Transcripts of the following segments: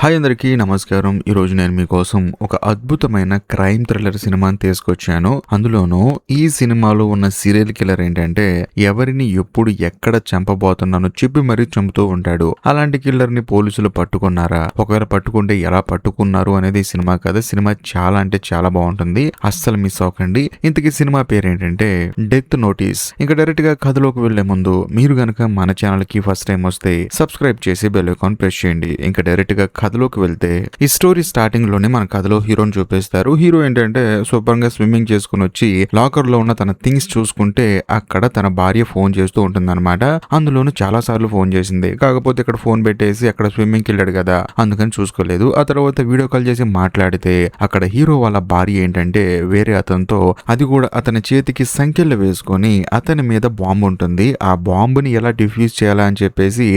Hi అందరికీ నమస్కారం. ఈరోజు నేను మీకోసం ఒక అద్భుతమైన క్రైమ్ థ్రిల్లర్ సినిమాని తీసుకొచ్చాను. అందులోనూ ఈ సినిమాలో ఉన్న సీరియల్ కిల్లర్ ఏంటంటే ఎవరిని ఎప్పుడు ఎక్కడ చంపబోతున్నానో చెప్పి మరీ చంపుతూ ఉంటాడు. అలాంటి కిల్లర్ ని పోలీసులు పట్టుకున్నారా? ఒకవేళ పట్టుకుంటే ఎలా పట్టుకున్నారు అనేది ఈ సినిమా కథ. సినిమా చాలా అంటే చాలా బాగుంటుంది, అస్సలు మిస్ అవ్వకండి. ఇంతకీ సినిమా పేరు ఏంటంటే డెత్ నోటీస్. ఇంకా డైరెక్ట్ గా కథలోకి వెళ్లే ముందు మీరు గనక మన ఛానల్ కి ఫస్ట్ టైం వస్తే సబ్స్క్రైబ్ చేసి బెల్ ఐకాన్ ప్రెస్ చేయండి. ఇంకా డైరెక్ట్ గా కథలోకి వెళ్తే ఈ స్టోరీ స్టార్టింగ్ లోనే మన కథలో హీరోని చూపిస్తారు. హీరో ఏంటంటే శుభ్రంగా స్విమ్మింగ్ చేసుకుని వచ్చి లాకర్ లో ఉన్న తన థింగ్స్ చూసుకుంటే అక్కడ తన భార్య ఫోన్ చేస్తూ ఉంటుందన్నమాట. అందులోనూ చాలా సార్లు ఫోన్ చేసింది, కాకపోతే ఇక్కడ ఫోన్ పెట్టేసి అక్కడ స్విమ్మింగ్కి వెళ్ళాడు కదా, అందుకని చూసుకోలేదు. ఆ తర్వాత వీడియో కాల్ చేసి మాట్లాడితే అక్కడ హీరో వాళ్ళ భార్య ఏంటంటే వేరే అతనితో, అది కూడా అతని చేతికి సంఖ్యలు వేసుకొని అతని మీద బాంబు ఉంటుంది. ఆ బాంబుని ఎలా డిఫ్యూజ్ చేయాలా అని చెప్పేసి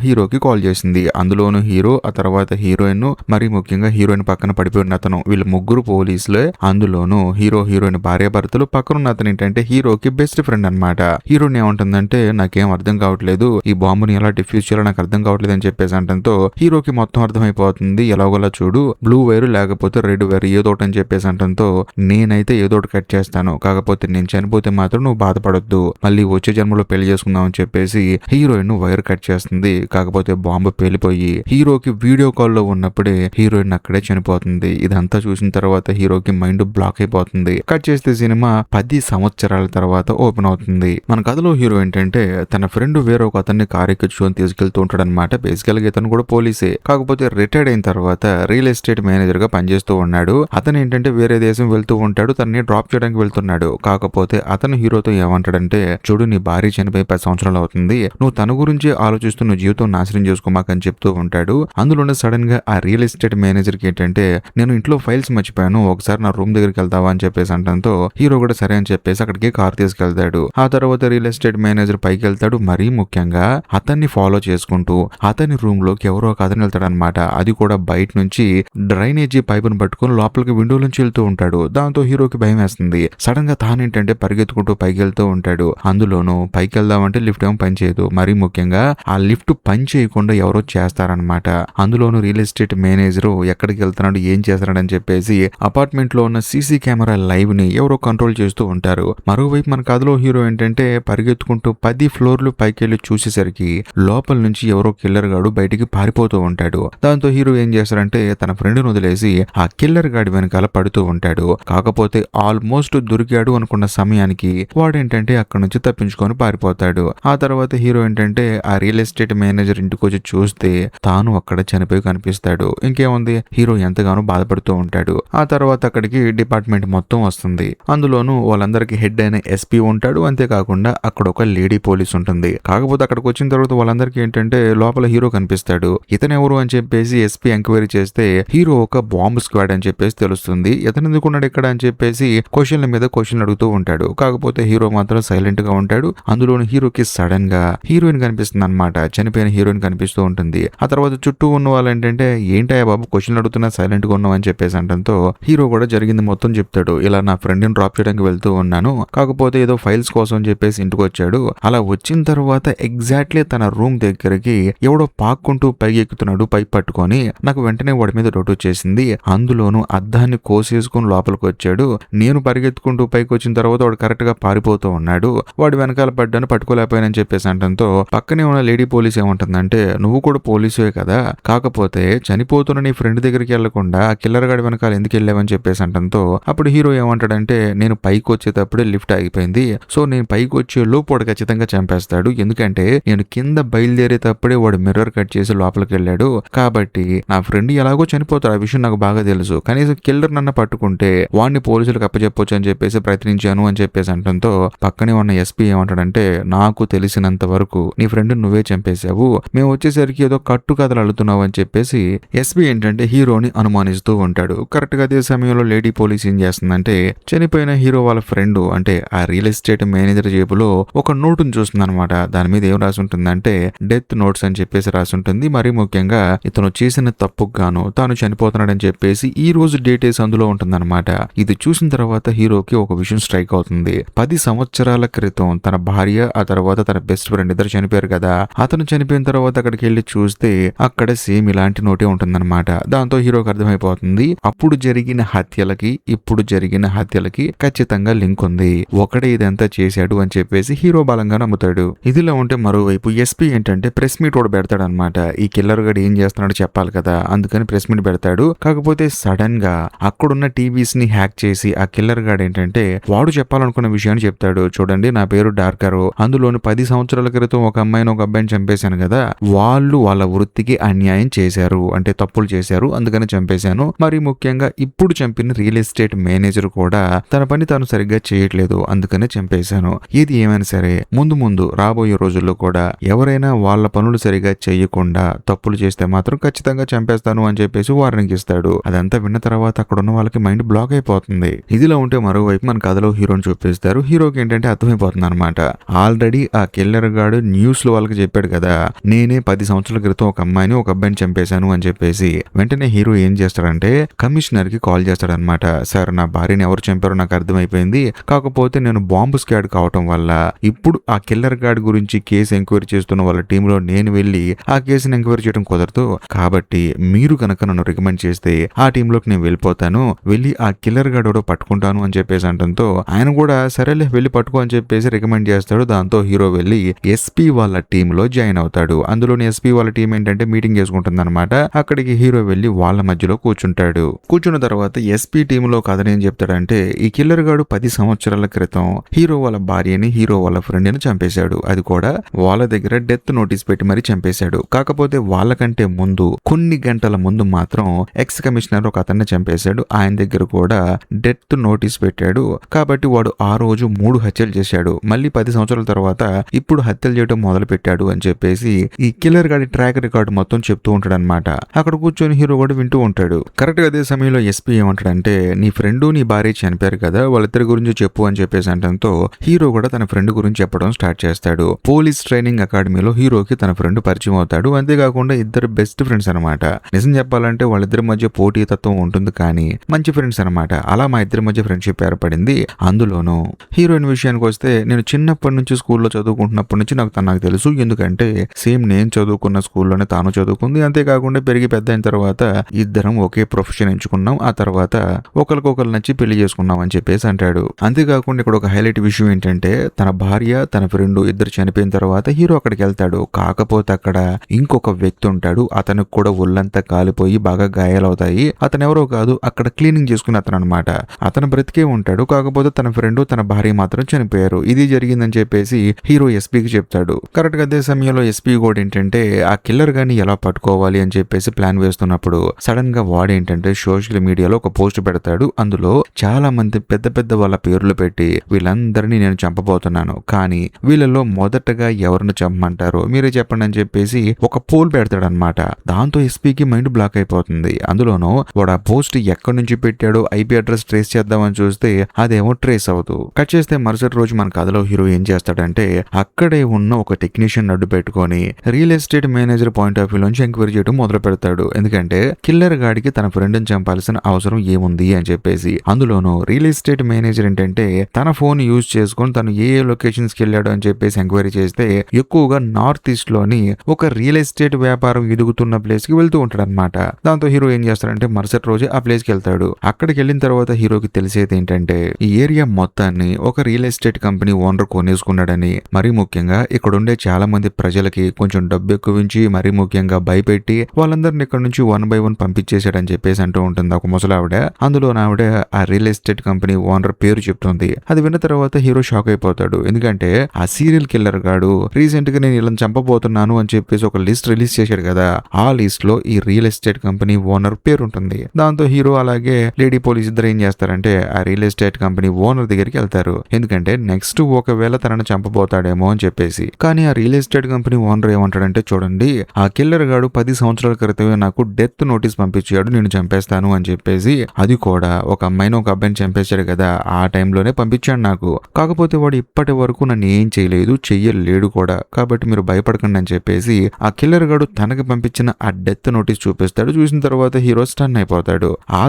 హీరోకి కాల్ చేసింది. అందులోనూ హీరో, ఆ తర్వాత హీరోయిన్, మరి ముఖ్యంగా హీరోయిన్ పక్కన పడిపోయిన అతను, వీళ్ళు ముగ్గురు పోలీసులే. అందులోనూ హీరోయిన్ భార్యాభర్తలు. పక్కనున్న అతను ఏంటంటే హీరోకి బెస్ట్ ఫ్రెండ్ అనమాట. హీరోయిన్ ఏమంటుందంటే నాకేం అర్థం కావట్లేదు, ఈ బాంబుని ఎలా డిఫ్యూజ్ చేయాలో నాకు అర్థం కావట్లేదు అని చెప్పేసి అంటంతో హీరోకి మొత్తం అర్థమైపోతుంది. ఎలాగోలా చూడు, బ్లూ వైర్ లేకపోతే రెడ్ వైర్ ఏదో ఒకటి అని చెప్పేసి అంటంతో నేనైతే ఏదో ఒకటి కట్ చేస్తాను, కాకపోతే నేను చనిపోతే మాత్రం నువ్వు బాధపడొద్దు, మళ్ళీ వచ్చే జన్మలో పెళ్లి చేసుకుందాం అని చెప్పేసి హీరోయిన్ వైర్ కట్ చేస్తుంది. కాకపోతే బాంబు పేలిపోయి హీరోకి వీడియో కాల్లో ఉన్నప్పుడే హీరోయిన్ అక్కడే చనిపోతుంది. ఇదంతా చూసిన తర్వాత హీరోకి మైండ్ బ్లాక్ అయిపోతుంది. కట్ చేస్తే సినిమా 10 సంవత్సరాల తర్వాత ఓపెన్ అవుతుంది. మన కథలో హీరో ఏంటంటే తన ఫ్రెండ్ వేరే ఒక అతన్ని కార్ ఎక్కించుకొని తీసుకెళ్తూ ఉంటాడు అనమాట. బేసికల్ గా ఇతను కూడా పోలీసే, కాకపోతే రిటైర్డ్ అయిన తర్వాత రియల్ ఎస్టేట్ మేనేజర్ గా పనిచేస్తూ ఉన్నాడు. అతను ఏంటంటే వేరే దేశం వెళ్తూ ఉంటాడు, తనని డ్రాప్ చేయడానికి వెళ్తున్నాడు. కాకపోతే అతను హీరోతో ఏమంటాడంటే చూడు, నీ భార్య చనిపోయి 10 సంవత్సరాలు అవుతుంది, నువ్వు తన గురించి ఆలోచిస్తూ నువ్వు జీవితం నాశనం చేసుకోమాకని చెప్తూ ఉంటాడు. అందులోనే సడన్ గా ఆ రియల్ ఎస్టేట్ మేనేజర్ కి ఏంటంటే నేను ఇంట్లో ఫైల్స్ మర్చిపోయాను, ఒకసారి నా రూమ్ దగ్గరికి వెళ్తావా అని చెప్పేసి అంటంతో హీరో కూడా సరే అని చెప్పేసి అక్కడికి కార్ తీసుకెళ్తాడు. ఆ తర్వాత రియల్ ఎస్టేట్ మేనేజర్ పైకి వెళ్తాడు. మరీ ముఖ్యంగా అతన్ని ఫాలో చేసుకుంటూ అతని రూమ్ లోకి ఎవరో ఒక అతను వెళ్తాడు అనమాట. అది కూడా బయట నుంచి డ్రైనేజీ పైపును పట్టుకుని లోపలికి విండో నుంచి వెళ్తూ ఉంటాడు. దాంతో హీరోకి భయం వేస్తుంది. సడన్ గా తానేంటంటే పరిగెత్తుకుంటూ పైకి వెళ్తూ ఉంటాడు. అందులోనూ పైకి వెళ్దామంటే లిఫ్ట్ ఏమో పని చేయదు. మరీ ముఖ్యంగా ఆ లిఫ్ట్ పని చేయకుండా ఎవరో చేస్తారనమాట. అందులోనూ రియల్ ఎస్టేట్ మేనేజర్ ఎక్కడికి వెళ్తున్నాడు, ఏం చేస్తున్నాడు అని చెప్పేసి అపార్ట్మెంట్ లో ఉన్న సీసీ కెమెరా లైవ్ ని ఎవరో కంట్రోల్ చేస్తూ ఉంటారు. మరోవైపు మన కథలో హీరో ఏంటంటే పరిగెత్తుకుంటూ 10 ఫ్లోర్లు పైకి వెళ్ళి చూసేసరికి లోపల నుంచి ఎవరో కిల్లర్ గాడు బయటికి పారిపోతూ ఉంటాడు. దాంతో హీరో ఏం చేస్తారంటే తన ఫ్రెండ్ ను వదిలేసి ఆ కిల్లర్ గాడి వెనకాల పడుతూ ఉంటాడు. కాకపోతే ఆల్మోస్ట్ దొరికాడు అనుకున్న సమయానికి వాడేంటంటే అక్కడ నుంచి తప్పించుకొని పారిపోతాడు. ఆ తర్వాత హీరో ఏంటంటే ఆ రియల్ ఎస్టేట్ మేనేజర్ ఇంటికి వచ్చి చూస్తే తాను అక్కడ చనిపోయి కనిపిస్తాడు. ఇంకేముంది, హీరో ఎంతగానో బాధపడుతూ ఉంటాడు. ఆ తర్వాత అక్కడికి డిపార్ట్మెంట్ మొత్తం వస్తుంది. అందులోనూ వాళ్ళందరికీ హెడ్ అయిన ఎస్పీ ఉంటాడు. అంతేకాకుండా అక్కడ ఒక లేడీ పోలీస్ ఉంటుంది. కాకపోతే అక్కడికి వచ్చిన తర్వాత వాళ్ళందరికీ ఏంటంటే లోపల హీరో కనిపిస్తాడు. ఇతను ఎవరు అని చెప్పేసి ఎస్పీ ఎంక్వైరీ చేస్తే హీరో ఒక బాంబ్ స్క్వాడ్ అని చెప్పేసి తెలుస్తుంది. ఇతను ఎందుకున్నాడు ఇక్కడ అని చెప్పేసి క్వశ్చన్ల మీద క్వశ్చన్ అడుగుతూ ఉంటాడు. కాకపోతే హీరో మాత్రం సైలెంట్ గా ఉంటాడు. అందులోని హీరోకి సడన్ గా హీరోయిన్ కనిపిస్తుంది అనమాట. చనిపోయిన హీరోయిన్ కనిపిస్తూ ఉంటుంది. ఆ తర్వాత చుట్టూ ఉన్న వాళ్ళు ఏంటంటే ఏంటయ్యా బాబు క్వశ్చన్ అడుగుతున్నా సైలెంట్ గా ఉన్నావు అని చెప్పేసి అంటంతో హీరో కూడా జరిగింది మొత్తం చెప్తాడు. ఇలా నా ఫ్రెండ్ ని డ్రాప్ చేయడానికి వెళ్తూ ఉన్నాను, కాకపోతే ఏదో ఫైల్స్ కోసం అని చెప్పేసి ఇంటికి వచ్చాడు. అలా వచ్చిన తర్వాత ఎగ్జాక్ట్లీ తన రూమ్ దగ్గరికి ఎవడో పాక్కుంటూ పైకి ఎక్కుతున్నాడు, పైకి పట్టుకొని. నాకు వెంటనే వాడి మీద డౌట్ వచ్చేసింది. అందులోనూ అద్దాన్ని కోసేసుకుని లోపలికి వచ్చాడు. నేను పరిగెత్తుకుంటూ పైకి వచ్చిన తర్వాత వాడు కరెక్ట్ గా పారిపోతూ ఉన్నాడు. వాడు వెనకాల పడ్డాను, పట్టుకోలేకపోయానని చెప్పేసి అంటంతో పక్కనే ఉన్న లేడీ పోలీస్ ఏమంటుందంటే నువ్వు కూడా పోలీసువే కదా, కాకపోతే చనిపోతున్న నీ ఫ్రెండ్ దగ్గరికి వెళ్లకుండా ఆ కిల్లర్ గాడి వెనకాల ఎందుకు వెళ్ళావని చెప్పేసి అంటంతో అప్పుడు హీరో ఏమంటాడంటే నేను పైకి వచ్చేటప్పుడే లిఫ్ట్ ఆగిపోయింది, సో నేను పైకి వచ్చే లోపు వాడు ఖచ్చితంగా చంపేస్తాడు, ఎందుకంటే నేను కింద బయలుదేరేటప్పుడే వాడు మిర్రర్ కట్ చేసి లోపలికి వెళ్ళాడు, కాబట్టి నా ఫ్రెండ్ ఎలాగో చనిపోతాడు, ఆ విషయం నాకు బాగా తెలుసు, కనీసం కిల్లర్ నన్ను పట్టుకుంటే వాడిని పోలీసులకు అప్పచెప్పొచ్చు అని చెప్పేసి ప్రయత్నించాను అని చెప్పేసి అంటంతో పక్కనే ఉన్న ఎస్పీ ఏమంటాడంటే నాకు తెలిసినంత వరకు నీ ఫ్రెండ్ నువ్వే చంపేశావు, మేము వచ్చేసరికి ఏదో కట్టు కథలు అల్లుతున్నావు అని చెప్పేసి ఎస్పీ ఏంటంటే హీరోని అనుమానిస్తూ ఉంటాడు. కరెక్ట్ గా అదే సమయంలో లేడీ పోలీస్ ఏం చేస్తుందంటే చనిపోయిన హీరో వాళ్ళ ఫ్రెండ్ అంటే ఆ రియల్ ఎస్టేట్ మేనేజర్ జేబులో ఒక నోటును చూస్తుంది అనమాట. దాని మీద ఏం రాసి ఉంటుందంటే డెత్ నోట్స్ అని చెప్పేసి రాసి ఉంటుంది. మరీ ముఖ్యంగా ఇతను చేసిన తప్పుకు గాను తాను చనిపోతున్నాడని చెప్పేసి ఈ రోజు డేట్ వేసి అందులో ఉంటుందన్నమాట. ఇది చూసిన తర్వాత హీరోకి ఒక విషయం స్ట్రైక్ అవుతుంది. 10 సంవత్సరాల క్రితం తన భార్య, ఆ తర్వాత తన బెస్ట్ ఫ్రెండ్ ఇద్దరు చనిపోయారు కదా, అతను చనిపోయిన తర్వాత అక్కడికి వెళ్ళి చూస్తే అక్కడ సేమ్ లాంటి నోటే ఉంటుందన్నమాట. దాంతో హీరోకి అర్థమైపోతుంది అప్పుడు జరిగిన హత్యలకి ఇప్పుడు జరిగిన హత్యలకి ఖచ్చితంగా లింక్ ఉంది, ఒకడే ఇదంతా చేశాడు అని చెప్పేసి హీరో బలంగా నమ్ముతాడు. ఇదిలా ఉంటే మరోవైపు ఎస్పీ ఏంటంటే ప్రెస్ మీట్ కూడా పెడతాడు అనమాట. ఈ కిల్లర్ గడు ఏం చేస్తున్నాడో చెప్పాలి కదా, అందుకని ప్రెస్ మీట్ పెడతాడు. కాకపోతే సడన్ గా అక్కడున్న టీవీస్ ని హ్యాక్ చేసి ఆ కిల్లర్ గాడు ఏంటంటే వాడు చెప్పాలనుకున్న విషయాన్ని చెప్తాడు. చూడండి, నా పేరు డార్కరో, అందులోని 10 సంవత్సరాల క్రితం ఒక అమ్మాయిని ఒక అబ్బాయిని చంపేశాను కదా, వాళ్ళు వాళ్ళ వృత్తికి అన్యాయం చేశారు, అంటే తప్పులు చేశారు, అందుకని చంపేశాను. మరి ముఖ్యంగా ఇప్పుడు చంపిన రియల్ ఎస్టేట్ మేనేజర్ కూడా తన పని తాను సరిగ్గా చేయట్లేదు, అందుకనే చంపేశాను. ఏది ఏమైనా సరే ముందు ముందు రాబోయే రోజుల్లో కూడా ఎవరైనా వాళ్ళ పనులు సరిగా చేయకుండా తప్పులు చేస్తే మాత్రం ఖచ్చితంగా చంపేస్తాను అని చెప్పేసి వార్నింగ్ ఇస్తాడు. అదంతా విన్న తర్వాత అక్కడ ఉన్న వాళ్ళకి మైండ్ బ్లాక్ అయిపోతుంది. ఇదిలో ఉంటే మరోవైపు మన కథలో హీరోని చూపిస్తారు. హీరోకి ఏంటంటే అర్థమైపోతుంది అనమాట, ఆల్రెడీ ఆ కిల్లర్ గాడు న్యూస్ లో వాళ్ళకి చెప్పాడు కదా, నేనే 10 సంవత్సరాల క్రితం ఒక అమ్మాయిని ఒక అబ్బాయిని చంపేశాను అని చెప్పేసి. వెంటనే హీరో ఏం చేస్తాడంటే కమిషనర్ కి కాల్ చేస్తాడనమాట. సార్, నా భార్యని ఎవరు చంపారో నాకు అర్థమైపోయింది, కాకపోతే నేను బాంబు స్క్వాడ్ కావటం వల్ల ఇప్పుడు ఆ కిల్లర్ గార్డ్ గురించి కేసు ఎంక్వైరీ చేస్తున్న వాళ్ళ టీంలో నేను వెళ్ళి ఆ కేసుని ఎంక్వైరీ చేయడం కుదరదు, కాబట్టి మీరు కనుక నన్ను రికమెండ్ చేస్తే ఆ టీంలోకి నేను వెళ్ళిపోతాను, వెళ్ళి ఆ కిల్లర్ గార్డ్ ఎవడో పట్టుకుంటాను అని చెప్పేసి అంటంతో ఆయన కూడా సరేలే వెళ్ళి పట్టుకో అని చెప్పేసి రికమెండ్ చేస్తాడు. దాంతో హీరో వెళ్ళి ఎస్పీ వాళ్ళ టీంలో జాయిన్ అవుతాడు. అందులోని ఎస్పీ వాళ్ళ టీం ఏంటంటే మీటింగ్ చేసుకుంటుంది అనమాట. అక్కడికి హీరో వెళ్ళి వాళ్ళ మధ్యలో కూర్చుంటాడు. కూర్చున్న తర్వాత ఎస్పీ టీంలో కథను ఏం చెప్తాడంటే ఈ కిల్లర్ గాడు 10 సంవత్సరాల క్రితం హీరో వాళ్ళ భార్యని హీరో వాళ్ళ ఫ్రెండ్ ని చంపేశాడు. అది కూడా వాళ్ళ దగ్గర డెత్ నోటీస్ పెట్టి మరీ చంపేశాడు. కాకపోతే వాళ్ళకంటే ముందు కొన్ని గంటల ముందు మాత్రం ఎక్స్ కమిషనర్ ఒక అతన్ని చంపేశాడు. ఆయన దగ్గర కూడా డెత్ నోటీస్ పెట్టాడు. కాబట్టి వాడు ఆ రోజు 3 హత్యలు చేశాడు. మళ్ళీ 10 సంవత్సరాల తర్వాత ఇప్పుడు హత్యలు చేయడం మొదలు పెట్టాడు అని చెప్పేసి ఈ కిల్లర్ గాడి ట్రాక్ రికార్డు మొత్తం చెప్తూ ఉంటాడు అనమాట. అక్కడ కూర్చొని హీరో కూడా వింటూ ఉంటాడు. కరెక్ట్ గా అదే సమయంలో ఎస్పీ ఏమంటాడంటే నీ ఫ్రెండ్ నీ భార్య చనిపోయారు కదా, వాళ్ళిద్దరి గురించి చెప్పు అని చెప్పేసి అంటంతో హీరో కూడా తన ఫ్రెండ్ గురించి చెప్పడం స్టార్ట్ చేస్తాడు. పోలీస్ ట్రైనింగ్ అకాడమీలో హీరోకి తన ఫ్రెండ్ పరిచయం అవుతాడు. అంతేకాకుండా ఇద్దరు బెస్ట్ ఫ్రెండ్స్ అనమాట. నిజం చెప్పాలంటే వాళ్ళిద్దరి మధ్య పోటీతత్వం ఉంటుంది కానీ మంచి ఫ్రెండ్స్ అనమాట. అలా మా ఇద్దరి మధ్య ఫ్రెండ్షిప్ ఏర్పడింది. అందులోనూ హీరోయిన్ విషయానికి వస్తే నేను చిన్నప్పటి నుంచి స్కూల్లో చదువుకుంటున్నప్పటి నుంచి నాకు తెలుసు, ఎందుకంటే సేమ్ నేను చదువుకున్న స్కూల్లోనే తాను చదువుకుంది. అంతేకాకుండా పెరిగి పెద్ద అయిన తర్వాత ఇద్దరం ఒకే ప్రొఫెషన్ ఎంచుకున్నాం. ఆ తర్వాత ఒకరికొకరు నచ్చి పెళ్లి చేసుకున్నాం అని చెప్పేసి అంటాడు. అంతేకాకుండా ఇక్కడ ఒక హైలైట్ విషయం ఏంటంటే తన భార్య తన ఫ్రెండ్ ఇద్దరు చనిపోయిన తర్వాత హీరో అక్కడికి వెళ్తాడు. కాకపోతే అక్కడ ఇంకొక వ్యక్తి ఉంటాడు. అతనికి కూడా ఒళ్ళంతా కాలిపోయి బాగా గాయాలవుతాయి. అతను ఎవరో కాదు, అక్కడ క్లీనింగ్ చేసుకుని అతను అనమాట. అతను బ్రతికే ఉంటాడు. కాకపోతే తన ఫ్రెండ్ తన భార్య మాత్రం చనిపోయారు. ఇది జరిగిందని చెప్పేసి హీరో ఎస్పీకి చెప్తాడు. కరెక్ట్ గా అదే సమయంలో ఎస్పీ కూడా ఏంటంటే ఆ కిల్లర్ గాని ఎలా పట్టుకోవాలి అని చెప్పేసి ప్లాన్ వేస్తున్నప్పుడు సడన్ గా వాడేంటంటే సోషల్ మీడియాలో ఒక పోస్ట్ పెడతాడు. అందులో చాలా మంది పెద్ద పెద్ద వాళ్ళ పేర్లు పెట్టి వీళ్ళందరినీ నేను చంపబోతున్నాను, కానీ వీళ్ళలో మొదటగా ఎవరిని చంపమంటారో మీరే చెప్పండి అని చెప్పేసి ఒక పోల్ పెడతాడు అనమాట. దాంతో ఎస్పీకి మైండ్ బ్లాక్ అయిపోతుంది. అందులోనూ వాడు ఆ పోస్ట్ ఎక్కడి నుంచి పెట్టాడో ఐపీ అడ్రస్ ట్రేస్ చేద్దామని చూస్తే అదేమో ట్రేస్ అవుతూ కట్ చేస్తే మరుసటి రోజు మన కథలో హీరో ఏం చేస్తాడంటే అక్కడే ఉన్న ఒక టెక్నీషియన్ అడ్డు పెట్టుకొని real estate manager point of view నుంచి ఎంక్వైరీ చేయడం మొదలు పెడతాడు. ఎందుకంటే కిల్లర్ గాడికి తన ఫ్రెండ్ ని చంపాల్సిన అవసరం ఏముంది అని చెప్పేసి. అందులోనూ రియల్ ఎస్టేట్ మేనేజర్ ఏంటంటే తన ఫోన్ యూజ్ చేసుకొని తను ఏ లొకేషన్స్ కి వెళ్ళాడు అని చెప్పేసి ఎంక్వైరీ చేస్తే ఎక్కువగా నార్త్ ఈస్ట్ లోని ఒక రియల్ ఎస్టేట్ వ్యాపారం ఎదుగుతున్న ప్లేస్ కి వెళ్తూ ఉంటాడు అనమాట. దాంతో హీరో ఏం చేస్తాడంటే మరుసటి రోజే ఆ ప్లేస్ కి వెళ్తాడు. అక్కడికి వెళ్ళిన తర్వాత హీరోకి తెలిసేది ఏంటంటే ఈ ఏరియా మొత్తాన్ని ఒక రియల్ ఎస్టేట్ కంపెనీ ఓనర్ కొనేసుకున్నాడని, మరీ ముఖ్యంగా ఇక్కడ ఉండే చాలా మంది ప్రజలకి కొంచెం డబ్బు ఎక్కువించి మరీ ముఖ్యంగా భయపెట్టి వాళ్ళందరిని ఇక్కడ నుంచి 1 by 1 పంపించేశాడని చెప్పేసి అంటూ ఉంటుంది ఒక ముసలావిడ. అందులో ఆవిడ ఆ రియల్ ఎస్టేట్ కంపెనీ ఓనర్ పేరు చెప్తుంది. అది విన్న తర్వాత హీరో షాక్ అయిపోతాడు. ఎందుకంటే ఆ సీరియల్ కిల్లర్ గాడు రీసెంట్ గా నేను ఇలా చంపబోతున్నాను అని చెప్పేసి ఒక లిస్ట్ రిలీజ్ చేశాడు కదా, ఆ లిస్ట్ లో ఈ రియల్ ఎస్టేట్ కంపెనీ ఓనర్ పేరు ఉంటుంది. దాంతో హీరో అలాగే లేడీ పోలీస్ ఇద్దరు ఏం చేస్తారంటే ఆ రియల్ ఎస్టేట్ కంపెనీ ఓనర్ దగ్గరికి వెళ్తారు. ఎందుకంటే నెక్స్ట్ ఒకవేళ తనను చంపబోతాడేమో అని చెప్పేసి. కానీ ఆ రియల్ ఎస్టేట్ కంపెనీ ఓనర్ ఏమంటాడంటే చూడండి, ఆ కిల్లర్ గాడు 10 సంవత్సరాల క్రితమే నాకు డెత్ నోటీస్ పంపించాడు, నేను చంపేస్తాను అని చెప్పేసి. అది కూడా ఒక అమ్మాయిని ఒక అబ్బాయిని చంపేశాడు కదా, ఆ టైంలోనే పంపించాడు నాకు. కాకపోతే వాడు ఇప్పటి వరకు నన్ను ఏం చేయలేదు, చెయ్యలేడు కూడా, కాబట్టి మీరు భయపడకండి అని చెప్పేసి ఆ కిల్లర్ గాడు తనకి పంపించిన ఆ డెత్ నోటీస్ చూపిస్తాడు. చూసిన తర్వాత హీరో స్టన్ అయిపోతాడు. ఆ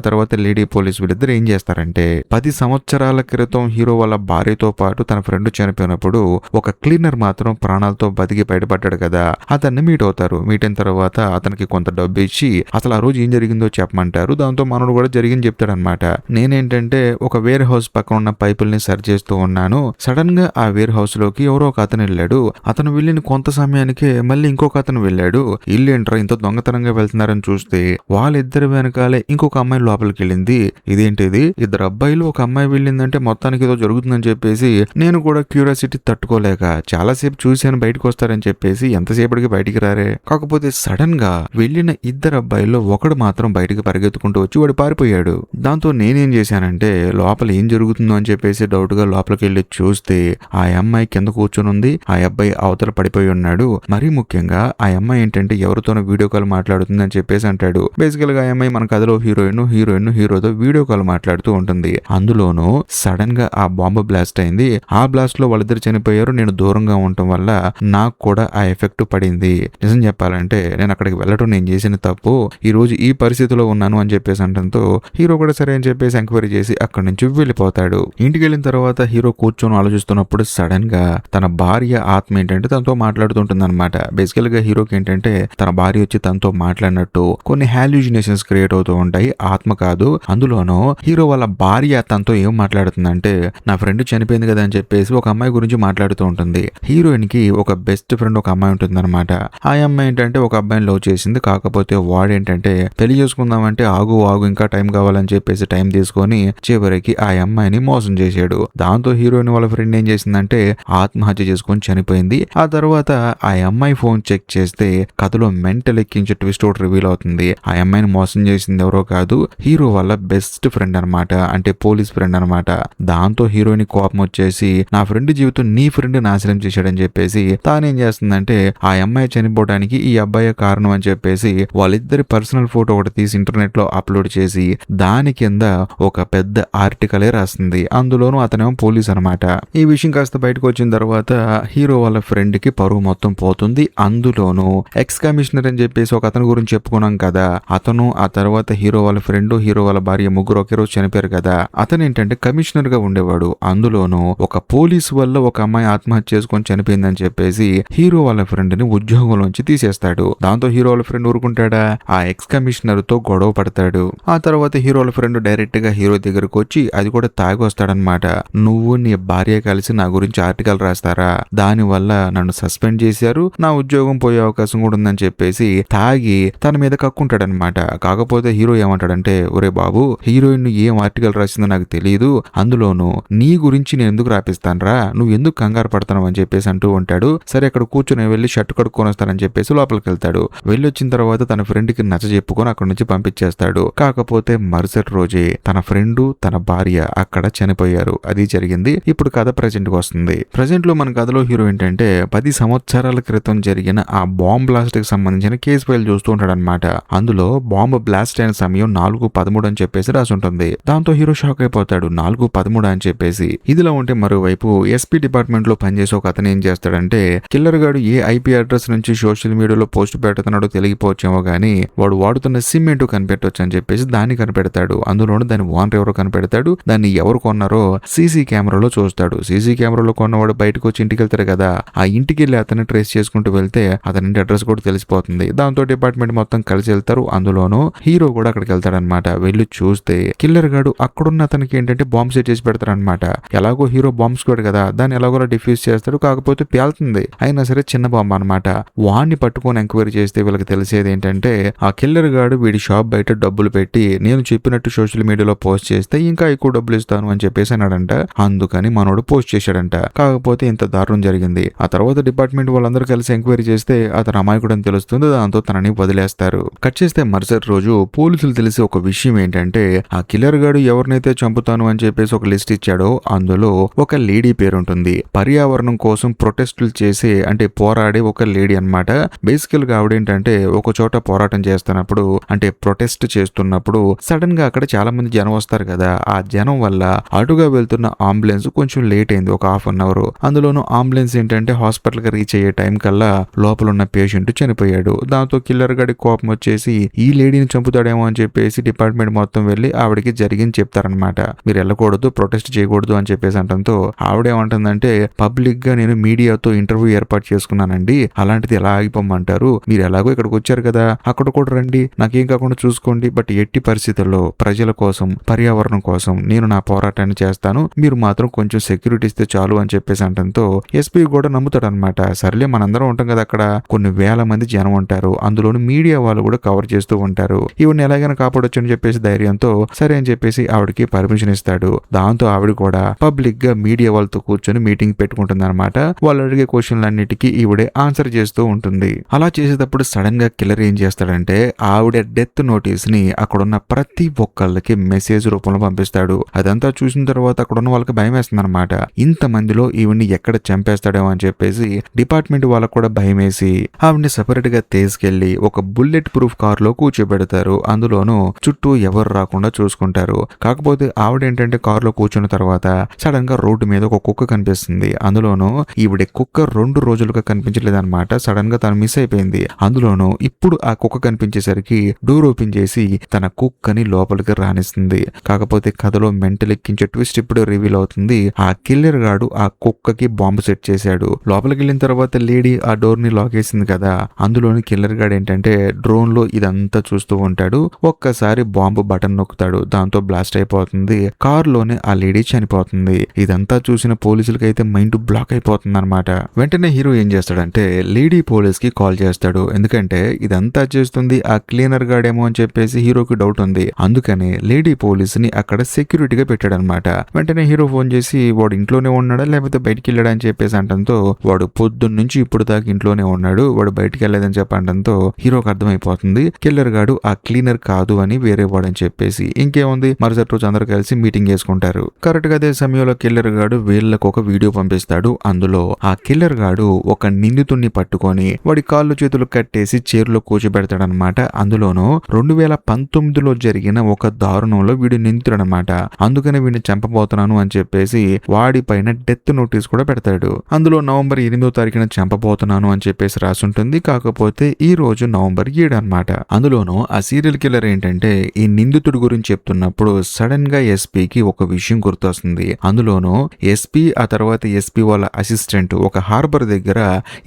తర్వాత లేడీ పోలీస్ వీళ్ళిద్దరు ఏం చేస్తారంటే 10 సంవత్సరాల క్రితం హీరో వాళ్ళ భార్యతో పాటు తన ఫ్రెండ్ చనిపోయినప్పుడు ఒక క్లీనర్ మాత్రం ప్రాణాలతో బతికి బయటపడ్డాడు కదా, అతన్ని మీట్ అవుతారు. మీట్ అయిన తర్వాత అతనికి కొంత డబ్బు ఇచ్చి అసలు ఆ రోజు ఏం జరిగిందో చెప్పమంటారు. దాంతో మనోడు కూడా జరిగింది చెప్తాడనమాట. నేనేంటంటే ఒక వేర్ హౌస్ పక్కన ఉన్న పైపుల్ని సరి చేస్తూ ఉన్నాను. సడన్ గా ఆ వేర్ హౌస్ లోకి ఎవరో ఒక అతను వెళ్ళాడు. అతను వెళ్ళిన కొంత సమయానికే మళ్ళీ ఇంకొక అతను వెళ్ళాడు. ఇల్లేంట్రా ఇంత దొంగతనంగా వెళ్తున్నారని చూస్తే వాళ్ళిద్దరి వెనకాలే ఇంకొక అమ్మాయి లోపలికి వెళ్ళింది. ఇదేంటిది, ఇద్దరు అబ్బాయిలు ఒక అమ్మాయి వెళ్ళిందంటే మొత్తానికి ఏదో జరుగుతుందని చెప్పేసి నేను కూడా క్యూరియాసిటీ తట్టుకోలేక చాలాసేపు చూశాను బయటకు వస్తారని చెప్పేసి ఎంతసేపటికి బయటికి రారే. కాకపోతే సడన్ గా వెళ్ళిన ఇద్దరు అబ్బాయిల్లో ఒకడు మాత్రం బయటకు పరిగెత్తుకుంటూ వచ్చి వాడు పారిపోయాడు. దాంతో నేనేం చేశానంటే లోపల ఏం జరుగుతుందో అని చెప్పేసి డౌట్ గా లోపలికి వెళ్ళి చూస్తే ఆ అమ్మాయి కింద కూర్చొని ఉంది, ఆ అబ్బాయి అవతల పడిపోయి ఉన్నాడు. మరీ ముఖ్యంగా ఆ అమ్మాయి ఏంటంటే ఎవరితోనో వీడియో కాల్ మాట్లాడుతుంది అని చెప్పేసి అంటాడు. బేసికల్ గా ఆ అమ్మాయి మన కథలో హీరోతో వీడియో కాల్ మాట్లాడుతూ ఉంటుంది. అందులోనూ సడన్ గా ఆ బాంబు బ్లాస్ట్ అయింది. ఆ బ్లాస్ట్ లో వాళ్ళిద్దరు చనిపోయారు. నేను దూరంగా ఉండటం వల్ల నాకు కూడా ఆ ఎఫెక్ట్ పడింది. నిజం చెప్పాలంటే నేను అక్కడికి వెళ్ళటం నేను చేసిన తప్పు, ఈ రోజు ఈ పరిస్థితిలో ఉన్నాను అని చెప్పేసి అంటంతో హీరో కూడా సరే అని చెప్పేసి ఎంక్వైరీ చేసి అక్కడి నుంచి వెళ్ళిపోతాడు. ఇంటికి వెళ్ళిన తర్వాత హీరో కూర్చొని ఆలోచిస్తున్నప్పుడు సడన్ గా తన భార్య ఆత్మ ఏంటంటే తనతో మాట్లాడుతుంటుంది అనమాట. బేసికల్ గా హీరోకి ఏంటంటే తన భార్య వచ్చి తనతో మాట్లాడినట్టు కొన్ని హాల్యూజినేషన్స్ క్రియేట్ అవుతూ ఉంటాయి. ఆత్మ కాదు. అందులోనూ హీరో వాళ్ళ భార్య తనతో ఏం మాట్లాడుతుందంటే నా ఫ్రెండ్ చనిపోయింది కదా అని చెప్పేసి ఒక అమ్మాయి గురించి మాట్లాడుతూ ఉంటుంది. హీరోయిన్ కి ఒక బెస్ట్ ఫ్రెండ్ ఒక అమ్మాయి ఉంటుంది అనమాట. ఆ అమ్మాయి ఏంటంటే ఒక అబ్బాయిని లవ్ చేసింది. కాకపోతే వాడేంటంటే పెళ్లి చేసుకుందామంటే ఆగు ఇంకా టైం కావాలని చెప్పేసి టైం తీసుకొని చివరికి ఆ అమ్మాయిని మోసం చేశాడు. దాంతో హీరోయిన్ వాళ్ళ ఫ్రెండ్ ఏం చేసిందంటే ఆత్మహత్య చేసుకొని చనిపోయింది. ఆ తర్వాత ఆ అమ్మాయి ఫోన్ చెక్ చేస్తే కథలో మెంటల్ ఎక్కించే ట్విస్ట్ ఒకటి రివీల్ అవుతుంది. ఆ అమ్మాయిని మోసం చేసింది ఎవరో కాదు, హీరో వాళ్ళ బెస్ట్ ఫ్రెండ్ అనమాట. అంటే పోలీస్ ఫ్రెండ్ అనమాట. దాంతో హీరోయిన్ కోపం వచ్చేసి నా ఫ్రెండ్ జీవితం నీ ఫ్రెండ్ నాశనం చేశాడని చెప్పేసి తానేం చేస్తుందంటే ఆ అమ్మాయి చనిపోవడానికి ఈ అబ్బాయి కారణం అని చెప్పేసి వాళ్ళిద్దరి పర్సనల్ ఫోటో ఒకటి తీసి ఇంటర్నెట్ లో అప్లోడ్ చేసి దాని కింద ఒక పెద్ద ఆర్టికలే రాస్తుంది. అందులోనూ అతనేమో పోలీస్ అనమాట. ఈ విషయం కాస్త బయటకు వచ్చిన తర్వాత హీరో వాళ్ళ ఫ్రెండ్ కి పరువు మొత్తం పోతుంది. అందులోనూ ఎక్స్ కమిషనర్ అని చెప్పేసి ఒక అతని గురించి చెప్పుకున్నాం కదా, అతను ఆ తర్వాత హీరో వాళ్ళ ఫ్రెండ్ హీరో వాళ్ళ భార్య ముగ్గురు ఒకే రోజు చనిపోయారు కదా. అతను ఏంటంటే కమిషనర్ గా ఉండేవాడు. అందులోనూ ఒక పోలీసు వల్ల ఒక అమ్మాయి ఆత్మహత్య చేసుకొని చనిపోయిందని చెప్పేసి హీరో వాళ్ళ ఫ్రెండ్ ని ఉద్యోగంలోంచి తీసేస్తాడు. దాంతో హీరో వాళ్ళ ఫ్రెండ్ ఊరుకుంటాడా, ఆ ఎక్స్ కమిషనర్ తో గొడవ పడతాడు. ఆ తర్వాత హీరో వాళ్ళ ఫ్రెండ్ డైరెక్ట్ గా హీరో దగ్గరకు వచ్చి అది కూడా తాగి వస్తాడనమాట. నువ్వు నీ భార్య కలిసి నా గురించి ఆర్టికల్ రాస్తారా, దాని వల్ల నన్ను సస్పెండ్ చేశారు, నా ఉద్యోగం పోయే అవకాశం కూడా ఉందని చెప్పేసి తాగి తన మీద కక్కుంటాడనమాట. కాకపోతే హీరో ఏమంటాడంటే ఒరే బాబు, హీరోయిన్ ఏం ఆర్టికల్ రాసిందో నాకు తెలియదు, అందులోనూ నీ గురించి నేను ఎందుకు రాపిస్తానరా, నువ్వు ఎందుకు కంగారు పడతావు అని చెప్పేసి అంటూ ఉంటాడు. సరే అక్కడ కూర్చొని వెళ్ళి షర్ట్ కడుక్కొని వస్తానని చెప్పేసి లోపలికి వెళ్తాడు. వెళ్ళొచ్చిన తర్వాత తన ఫ్రెండ్ కి నచ్చ చెప్పుకొని అక్కడి నుంచి పంపించేస్తాడు. కాకపోతే మరుసటి రోజే తన ఫ్రెండ్ తన భార్య అక్కడ చనిపోయారు. అది జరిగింది. ఇప్పుడు కథ ప్రెజెంట్ కి వస్తుంది. ప్రెజెంట్ లో మన కథలో హీరో ఏంటంటే 10 సంవత్సరాల క్రితం జరిగిన ఆ బాంబ్ బ్లాస్ట్ కి సంబంధించిన కేసు ఫైల్ చూస్తూ ఉంటాడు అనమాట. అందులో బాంబ్ బ్లాస్ట్ అయిన సమయం 4:13 అని చెప్పేసి రాసి ఉంటుంది. దాంతో హీరో షాక్ అయిపోతాడు. 4:13 అని చెప్పేసి. ఇదిలా ఉంటే మరోవైపు ఎస్పీ డిపార్ట్మెంట్ లో పనిచేసే ఒక అతను ఏం చేస్తాడంటే కిల్లర్ గాడు ఏ ఐపీ అడ్రస్ నుంచి సోషల్ మీడియాలో పోస్ట్ పెడుతున్నాడో తెలియపోవచ్చేమో గానీ వాడు వాడుతున్న సిమ్ ఏంటో కనిపెట్టొచ్చు అని చెప్పేసి దాన్ని కనిపెడతాడు. అందులోనూ దాని ఓనర్ ఎవరో కనిపెడతాడు. దాన్ని ఎవరు కొన్నారో సీసీ కెమెరాలో చూస్తాడు. సీసీ కెమెరాలో కొన్నవాడు బయటకు వచ్చి ఇంటికి వెళ్తాడు కదా, ఆ ఇంటికి వెళ్ళి అతన్ని ట్రేస్ చేసుకుంటూ వెళ్తే అతని ఇంటి అడ్రస్ కూడా తెలిసిపోతుంది. దాంతో డిపార్ట్మెంట్ మొత్తం కలిసి వెళ్తారు. అందులోనూ హీరో కూడా అక్కడికి వెళ్తాడనమాట. వెళ్ళి చూస్తే కిల్లర్ గాడు అక్కడున్న అతనికి ఏంటంటే బాంబ్ సెట్ చేసి పెడతారనమాట. ఎలాగో హీరో బాంబ్ స్క్వాడ్ కదా, దాన్ని ఎలాగో డిఫ్యూజ్ చేస్తాడు. కాకపోతే పేలుతుంది. అయినా సరే చిన్న బాంబ్ అనమాట. వాడిని పట్టుకొని ఎంక్వైరీ చేస్తే వీళ్ళకి తెలిసేది ఏంటంటే ఆ కిల్లర్ గాడు వీడి షాప్ బయట డబ్బులు పెట్టి నేను చెప్పినట్టు సోషల్ మీడియాలో పోస్ట్ చేస్తే ఇంకా ఎక్కువ డబ్బులు ఇస్తాను అని చెప్పేసి అన్నాడంట. అందుకని మనోడు పోస్ట్ చేశాడంట. కాకపోతే ఇంత దారుణం జరిగింది. ఆ తర్వాత డిపార్ట్మెంట్ వాళ్ళందరూ కలిసి ఎంక్వైరీ చేస్తే అతను అమాయకుడు అని తెలుస్తుంది. దాంతో తనని వదిలేస్తారు. కట్ చేస్తే మరుసటి రోజు పోలీసులు తెలిసి ఒక విషయం ఏంటంటే ఆ కిల్లర్ గాడు ఎవరినైతే చంపుతాను అని చెప్పేసి ఒక లిస్ట్ ఇచ్చాడో అందులో ఒక లేడీ పేరు ఉంటుంది. పర్యావరణం కోసం ప్రొటెస్టులు చేసే అంటే పోరాడే ఒక లేడీ అనమాట. బేసికల్ గా ఆవిడేంటంటే ఒక చోట పోరాటం చేస్తున్నప్పుడు అంటే ప్రొటెస్ట్ చేస్తున్నప్పుడు సడన్ గా అక్కడ చాలా మంది జనం వస్తారు కదా, ఆ జనం వల్ల అటుగా వెళ్తున్న అంబులెన్స్ కొంచెం లేట్ అయింది, ఒక హాఫ్ అన్ అవర్. అందులోనూ అంబులెన్స్ ఏంటంటే హాస్పిటల్ కి రీచ్ అయ్యే టైం కల్లా లోపల ఉన్న పేషెంట్ చనిపోయాడు. దాంతో కిల్లర్ గడి కోపం వచ్చేసి ఈ లేడీని చంపుతాడేమో అని చెప్పేసి డిపార్ట్మెంట్ మొత్తం వెళ్ళి ఆవిడకి జరిగింది చెప్తారనమాట. మీరు వెళ్ళకూడదు, ప్రొటెస్ట్ చేయకూడదు అని చెప్పేసి అంటంతో ఆవిడేమంటుందంటే పబ్లిక్ గా నేను మీడియాతో ఇంటర్వ్యూ ఏర్పాటు చేసుకున్నానండి, అలాంటిది ఎలా ఆగిపోమంటారు అంటారు, మీరు ఎలాగో ఇక్కడికి వచ్చారు కదా, అక్కడ కూడా రండి, నాకేం కాకుండా చూసుకోండి, బట్ ఎట్టి పరిస్థితుల్లో ప్రజల కోసం, పర్యావరణం కోసం నేను నా పోరాటాన్ని చేస్తాను, మీరు మాత్రం కొంచెం సెక్యూరిటీ ఇస్తే చాలు అని చెప్పేసి అంటంతో ఎస్పీ కూడా నమ్ముతాడనమాట. సర్లే మనందరం ఉంటాం కదా, అక్కడ కొన్ని వేల మంది జనం ఉంటారు, అందులోని మీడియా వాళ్ళు కూడా కవర్ చేస్తూ ఉంటారు, ఇవన్నీ ఎలాగైనా కాపాడొచ్చు అని చెప్పేసి ధైర్యంతో సరే అని చెప్పేసి ఆవిడకి పర్మిషన్ ఇస్తాడు. దాంతో ఆవిడ కూడా పబ్లిక్ గా మీడియా వాళ్ళతో కూర్చొని మీటింగ్ పెట్టుకుంటుంది అనమాట. వాళ్ళు అడిగే క్వశ్చన్లన్నిటికీ ఈవిడే ఆన్సర్ చేస్తూ ఉంటుంది. అలా చేసేటప్పుడు సడన్ గా కిల్లర్ ఏం చేస్తాడంటే ఆవిడ డెత్ నోటీస్ ని అక్కడున్న ప్రతి ఒక్కళ్ళకి మెసేజ్ రూపంలో పంపిస్తాడు. అదంతా చూసిన తర్వాత అక్కడున్న వాళ్ళకి భయం వేస్తుంది అనమాట. ఇంత మందిలో ఈవిడ్ని ఎక్కడ చంపేస్తాడేమో అని చెప్పేసి డిపార్ట్మెంట్ వాళ్ళకు కూడా భయం వేసి ఆవిడ్ని సెపరేట్ గా తీసుకెళ్లి ఒక బుల్లెట్ ప్రూఫ్ కార్ లో కూర్చోబెడతారు. అందులోనూ చుట్టూ ఎవరు రాకుండా చూసుకుంటారు. కాకపోతే ఆవిడ ఏంటంటే కార్ లో కూర్చున్న తర్వాత సడన్ గా రోడ్డు మీద ఒక కుక్క కనిపిస్తుంది. అందులోనూ ఈవిడ కుక్క 2 రోజులుగా కనిపించలేదన్నమాట. సడన్ గా తను మిస్ అయిపోయింది. అందులోనూ ఇప్పుడు ఆ కుక్క కనిపించేసరికి డోర్ ఓపెన్ చేసి తన కుక్కని లోపలికి రానిస్తుంది. కాకపోతే కథలో మెంటల్ ఎక్కించే ట్విస్ట్ ఇప్పుడు రివీల్ అవుతుంది. ఆ కిల్లర్ గాడు ఆ కుక్కకి బాంబు సెట్ చేశాడు. లోపలికి వెళ్ళిన తర్వాత లేడీ ఆ డోర్ ని లాక్ వేసింది కదా, అందులోని కిల్లర్ గాడు ఏంటంటే డ్రోన్ లో ఇదంతా చూస్తూ ఉంటాడు. ఒక్కసారి బాంబు బటన్ నొక్కుతాడు, దాంతో బ్లాస్ట్ అయిపోతుంది. కార్ లోనే ఆ లేడీ చనిపోతుంది. ఇదంతా చూసిన పోలీసులకి అయితే మైండ్ బ్లాక్ అయిపోతుంది అనమాట. వెంటనే హీరో ఏం చేస్తాడంటే లేడీ పోలీస్ కి కాల్ చేస్తాడు. ఎందుకంటే ఇదంతా చేస్తుంది ఆ క్లీనర్ గాడేమో అని చెప్పేసి హీరోకి డౌట్ ఉంది. అందుకనే లేడీ పోలీస్ ని అక్కడ సెక్యూరిటీగా పెట్టాడు అనమాట. వెంటనే హీరో ఫోన్ చేసి వాడు ఇంట్లోనే ఉన్నాడా లేకపోతే బయటికి వెళ్ళాడా అని చెప్పేసి అంటంతో వాడు పొద్దున్న నుంచి ఇప్పుడు దాకా ఇంట్లోనే ఉన్నాడు, వాడు బయటికి వెళ్ళలేదని చెప్పంటంతో హీరోకి అర్థమైపోతుంది కిల్లర్ గాడు ఆ క్లీనర్ కాదు అని, వేరే వాడని చెప్పేసి. ఇంకేముంది, మరుసటి రోజు అందరూ కలిసి మీటింగ్ చేసుకుంటారు. కరెక్ట్ గా అదే సమయంలో కిల్లర్ గాడు వీళ్ళకు ఒక వీడియో పంపిస్తాడు. అందులో ఆ కిల్లర్ గాడు ఒక నిందితుడిని పట్టుకొని వాడి కాళ్ళు చేతులు కట్టేసి చైర్లో కూర్చోబెడతాడనమాట. అందులోనూ 2019లో జరిగిన ఒక దారుణంలో వీడు నిందితుడనమాట. అందుకని వీడిని చంపబోతున్నాను అని చెప్పేసి వాడి పైన డెత్ నోటీస్ కూడా పెడతాడు. అందులో నవంబర్ 8వ తారీఖున చంపబోతున్నాను అని చెప్పేసి రాసుంటుంది. కాకపోతే ఈ రోజు నవంబర్ 7 అనమాట. అందులోనూ ఆ సీరియల్ కిల్లర్ ఏంటంటే ఈ నిందితుడి గురించి చెప్తున్నప్పుడు సడన్ గా ఎస్పీకి ఒక విషయం గుర్తొస్తుంది. అందులోనూ ఎస్పీ ఆ తర్వాత ఎస్పీ వాళ్ళ అసిస్టెంట్ ఒక హార్బర్ దగ్గర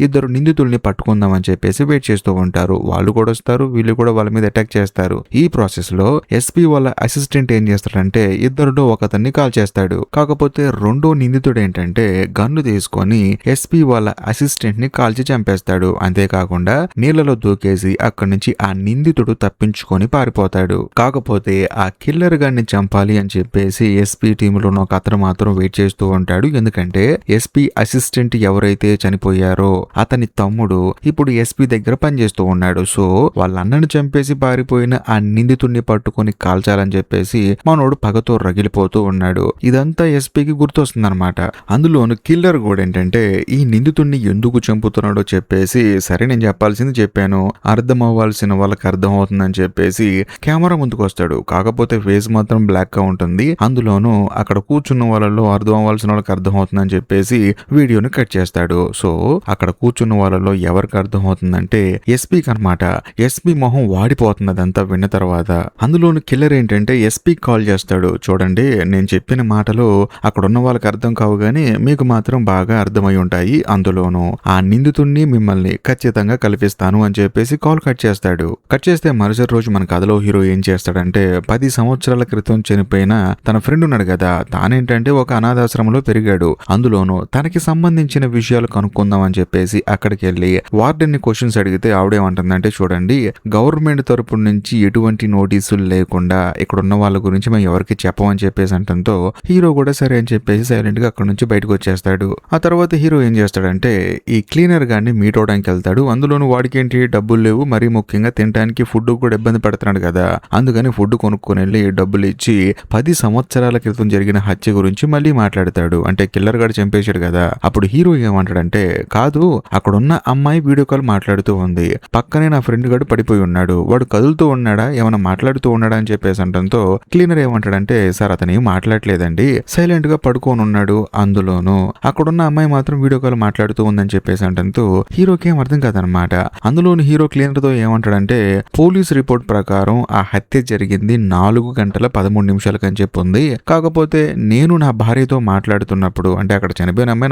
2 నిందితుల్ని పట్టుకుందాం అని చెప్పేసి వెయిట్ చేస్తూ ఉంటారు. వాళ్ళు కూడా వస్తారు, వీళ్ళు కూడా వాళ్ళ మీద అటాక్ చేస్తారు. ఈ ప్రాసెస్ లో ఎస్పీ వాళ్ళ అసిస్టెంట్ ఏం చేస్తాడంటే ఇద్దరిలో ఒకతన్ని కాల్ చేస్తాడు. కాకపోతే రెండో నిందితుడు ఏంటంటే గన్ను తీసుకొని ఎస్పీ వాళ్ళ అసిస్టెంట్ ని కాల్చి చంపేస్తాడు. అంతేకాకుండా నీళ్లలో దూకేసి అక్కడి నుంచి ఆ నిందితుడు తప్పించుకొని పారిపోతాడు. కాకపోతే ఆ కిల్లర్ గాన్ని చంపాలి అని చెప్పేసి ఎస్పీ టీంలో ఒక అతను మాత్రం వెయిట్ చేస్తూ ఉంటాడు. ఎందుకంటే ఎస్పీ అసిస్టెంట్ ఎవరైతే చనిపోయారో అతని తమ్ముడు ఇప్పుడు ఎస్పీ దగ్గర పనిచేస్తూ ఉన్నాడు. సో వాళ్ళ అన్నను చంపేసి పారిపోయిన ఆ నిందితుడిని పట్టుకొని కాల్చాలని చెప్పేసి మనోడు పగతో రగిలిపోతూ ఉన్నాడు. ఇదంతా ఎస్పీకి గుర్తొస్తుంది అనమాట. అందులోను కిల్లర్ కూడా ఏంటంటే ఈ నిందితుడిని ఎందుకు చంపుతున్నాడో చెప్పేసి సరే నేను చెప్పాల్సింది చెప్పాను, అర్థం అవ్వాల్సిన వాళ్ళకి అర్థం అవుతుందని చెప్పేసి కెమెరా ముందుకు వస్తాడు. కాకపోతే ఫేస్ మాత్రం బ్లాక్ గా ఉంటుంది. అందులోనూ అక్కడ కూర్చున్న వాళ్ళలో అర్థం అవ్వాల్సిన వాళ్ళకి అర్థం అవుతుందని చెప్పేసి వీడియోని కట్ చేస్తాడు. సో అక్కడ కూర్చున్న వాళ్ళలో ఎవరికి అర్థం అవుతుందంటే ఎస్పీకి అనమాట. ఎస్పీ మొహం వాడిపోతుంది అదంతా విన్న తర్వాత. అందులోను కిల్లర్ ఏంటంటే ఎస్పీ కాల్ చేస్తాడు. చూడండి నేను చెప్పిన మాటలు అక్కడ ఉన్న వాళ్ళకి అర్థం కావు గానీ మీకు మాత్రం బాగా అర్థమై ఉంటాయి. అందులోనూ ఆ నిందితుడిని మిమ్మల్ని ఖచ్చితంగా కల్పిస్తాను అని చెప్పేసి కాల్ కట్ చేస్తాడు. కట్ చేస్తే మరుసటి రోజు మన కథలో హీరో ఏం చేస్తాడంటే 10 సంవత్సరాల క్రితం చనిపోయిన తన ఫ్రెండ్ ఉన్నాడు కదా, తానేంటంటే ఒక అనాథాశ్రమంలో పెరిగాడు. అందులోనూ తనకి సంబంధించిన విషయాలు కనుక్కుందాం అని చెప్పేసి అక్కడికి వెళ్ళి వార్డెన్ ని క్వశ్చన్స్ అడిగితే ఆవిడేమంటుందంటే చూడండి గవర్నమెంట్ తరపు నుంచి ఎటువంటి నోటీసులు లేకుండా ఇక్కడ ఉన్న వాళ్ళ గురించి మేము ఎవరికి చెప్పమని చెప్పేసి అంటంతో హీరో కూడా సరే అని చెప్పేసి సైలెంట్ గా అక్కడ నుంచి బయటకు వచ్చేస్తాడు. ఆ తర్వాత హీరో ఏం చేస్తాడంటే ఈ క్లీనర్ గాన్ని మీట్ అవడానికి వెళ్తాడు. అందులోనూ వాడికి ఏంటి డబ్బులు లేవు, మరీ ముఖ్యంగా తినడానికి ఫుడ్ కూడా ఇబ్బంది పడుతున్నాడు కదా, అందుకని ఫుడ్ కొనుక్కొని వెళ్ళి డబ్బులు ఇచ్చి 10 సంవత్సరాల క్రితం జరిగిన హత్య గురించి మళ్ళీ మాట్లాడతాడు. అంటే కిల్లర్ గాడు చంపేశాడు కదా. అప్పుడు హీరో ఏమంటాడంటే కాదు అక్కడున్న అమ్మాయి వీడియో కాల్ మాట్లాడుతూ ఉంది, పక్కనే నా ఫ్రెండ్ గాడు పడిపోయి ఉన్నాడు, వాడు కదులుతూ ఉన్నాడా ఏమైనా మాట్లాడుతూ ఉన్నాడా అని చెప్పేసి అంటంతో క్లీనర్ ఏమంటాడంటే సార్ అతను ఏం మాట్లాడలేదండి, సైలెంట్ గా పడుకొని ఉన్నాడు. అందులోనూ అక్కడున్న అమ్మాయి మాత్రం వీడియో కాల్ మాట్లాడుతూ ఉందని చెప్పేసి అంటంతో హీరోకి ఏం అర్థం కాదనమాట. అందులోని హీరో క్లీనర్ తో ఏమంటాడంటే పోలీస్ రిపోర్ట్ ప్రకారం ఆ హత్య జరిగింది 4 గంటల 13 నిమిషాలకు అని చెప్పి ఉంది. కాకపోతే నేను నా భార్యతో మాట్లాడుతున్నప్పుడు అంటే అక్కడ చనిపోయిన అమ్మాయి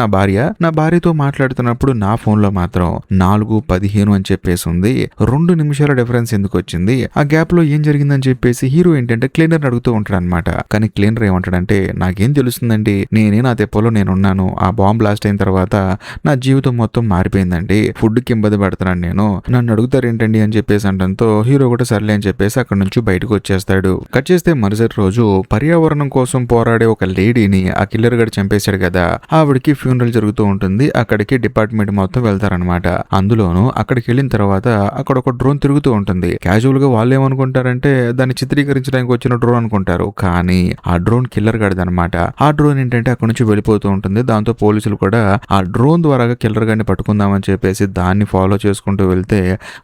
నా భార్యతో మాట్లాడుతున్నప్పుడు నా ఫోన్ లో మాత్రం 4 14:15 అని చెప్పేసి ఉంది. 2 నిమిషాల డిఫరెన్స్ ఎందుకు వచ్చింది, ఆ గ్యాప్ లో ఏం జరిగిందని చెప్పేసి హీరో ఏంటంటే క్లీనర్ అడుగుతూ ఉంటాడు అనమాట. కానీ క్లీనర్ ఏమంటాడంటే నాకేం తెలుస్తుందండి, నేనే నా తెప్పలో నేనున్నాను, ఆ బాంబ్ బ్లాస్ట్ అయిన తర్వాత నా జీవితం మొత్తం మారిపోయిందండి, ఫుడ్ కి ఇబ్బంది పడుతున్నాను నేను, నన్ను అడుగుతారు ఏంటండి అని చెప్పేసి అనడంతో హీరో కూడా సర్లే అని చెప్పేసి అక్కడ నుంచి బయటకు వచ్చేస్తాడు. కట్ చేస్తే మరుసటి రోజు పర్యావరణం కోసం పోరాడే ఒక లేడీని ఆ కిల్లర్ గడు చంపేశాడు కదా, ఆవిడకి ఫ్యూనరల్ జరుగుతూ ఉంటుంది. అక్కడికి డిపార్ట్మెంట్ మొత్తం వెళ్తారనమాట. అందులోనూ అక్కడికి వెళ్ళిన తర్వాత అక్కడ ఒక డ్రోన్ తిరుగుతూ ఉంటుంది. క్యాజువల్ గా వాళ్ళు ఏమనుకుంటారంటే దాన్ని చిత్రీకరించడానికి వచ్చిన డ్రోన్ అనుకుంటారు, కానీ ఆ డ్రోన్ కిల్లర్ గడిదనమాట. ఆ డ్రోన్ ఏంటంటే అక్కడ నుంచి వెళ్ళిపోతూ ఉంటుంది. దాంతో పోలీసులు కూడా ఆ డ్రోన్ ద్వారా కిల్లర్ గాడిని పట్టుకుందామని చెప్పేసి దాన్ని ఫాలో చేసుకుంటూ వెళ్తే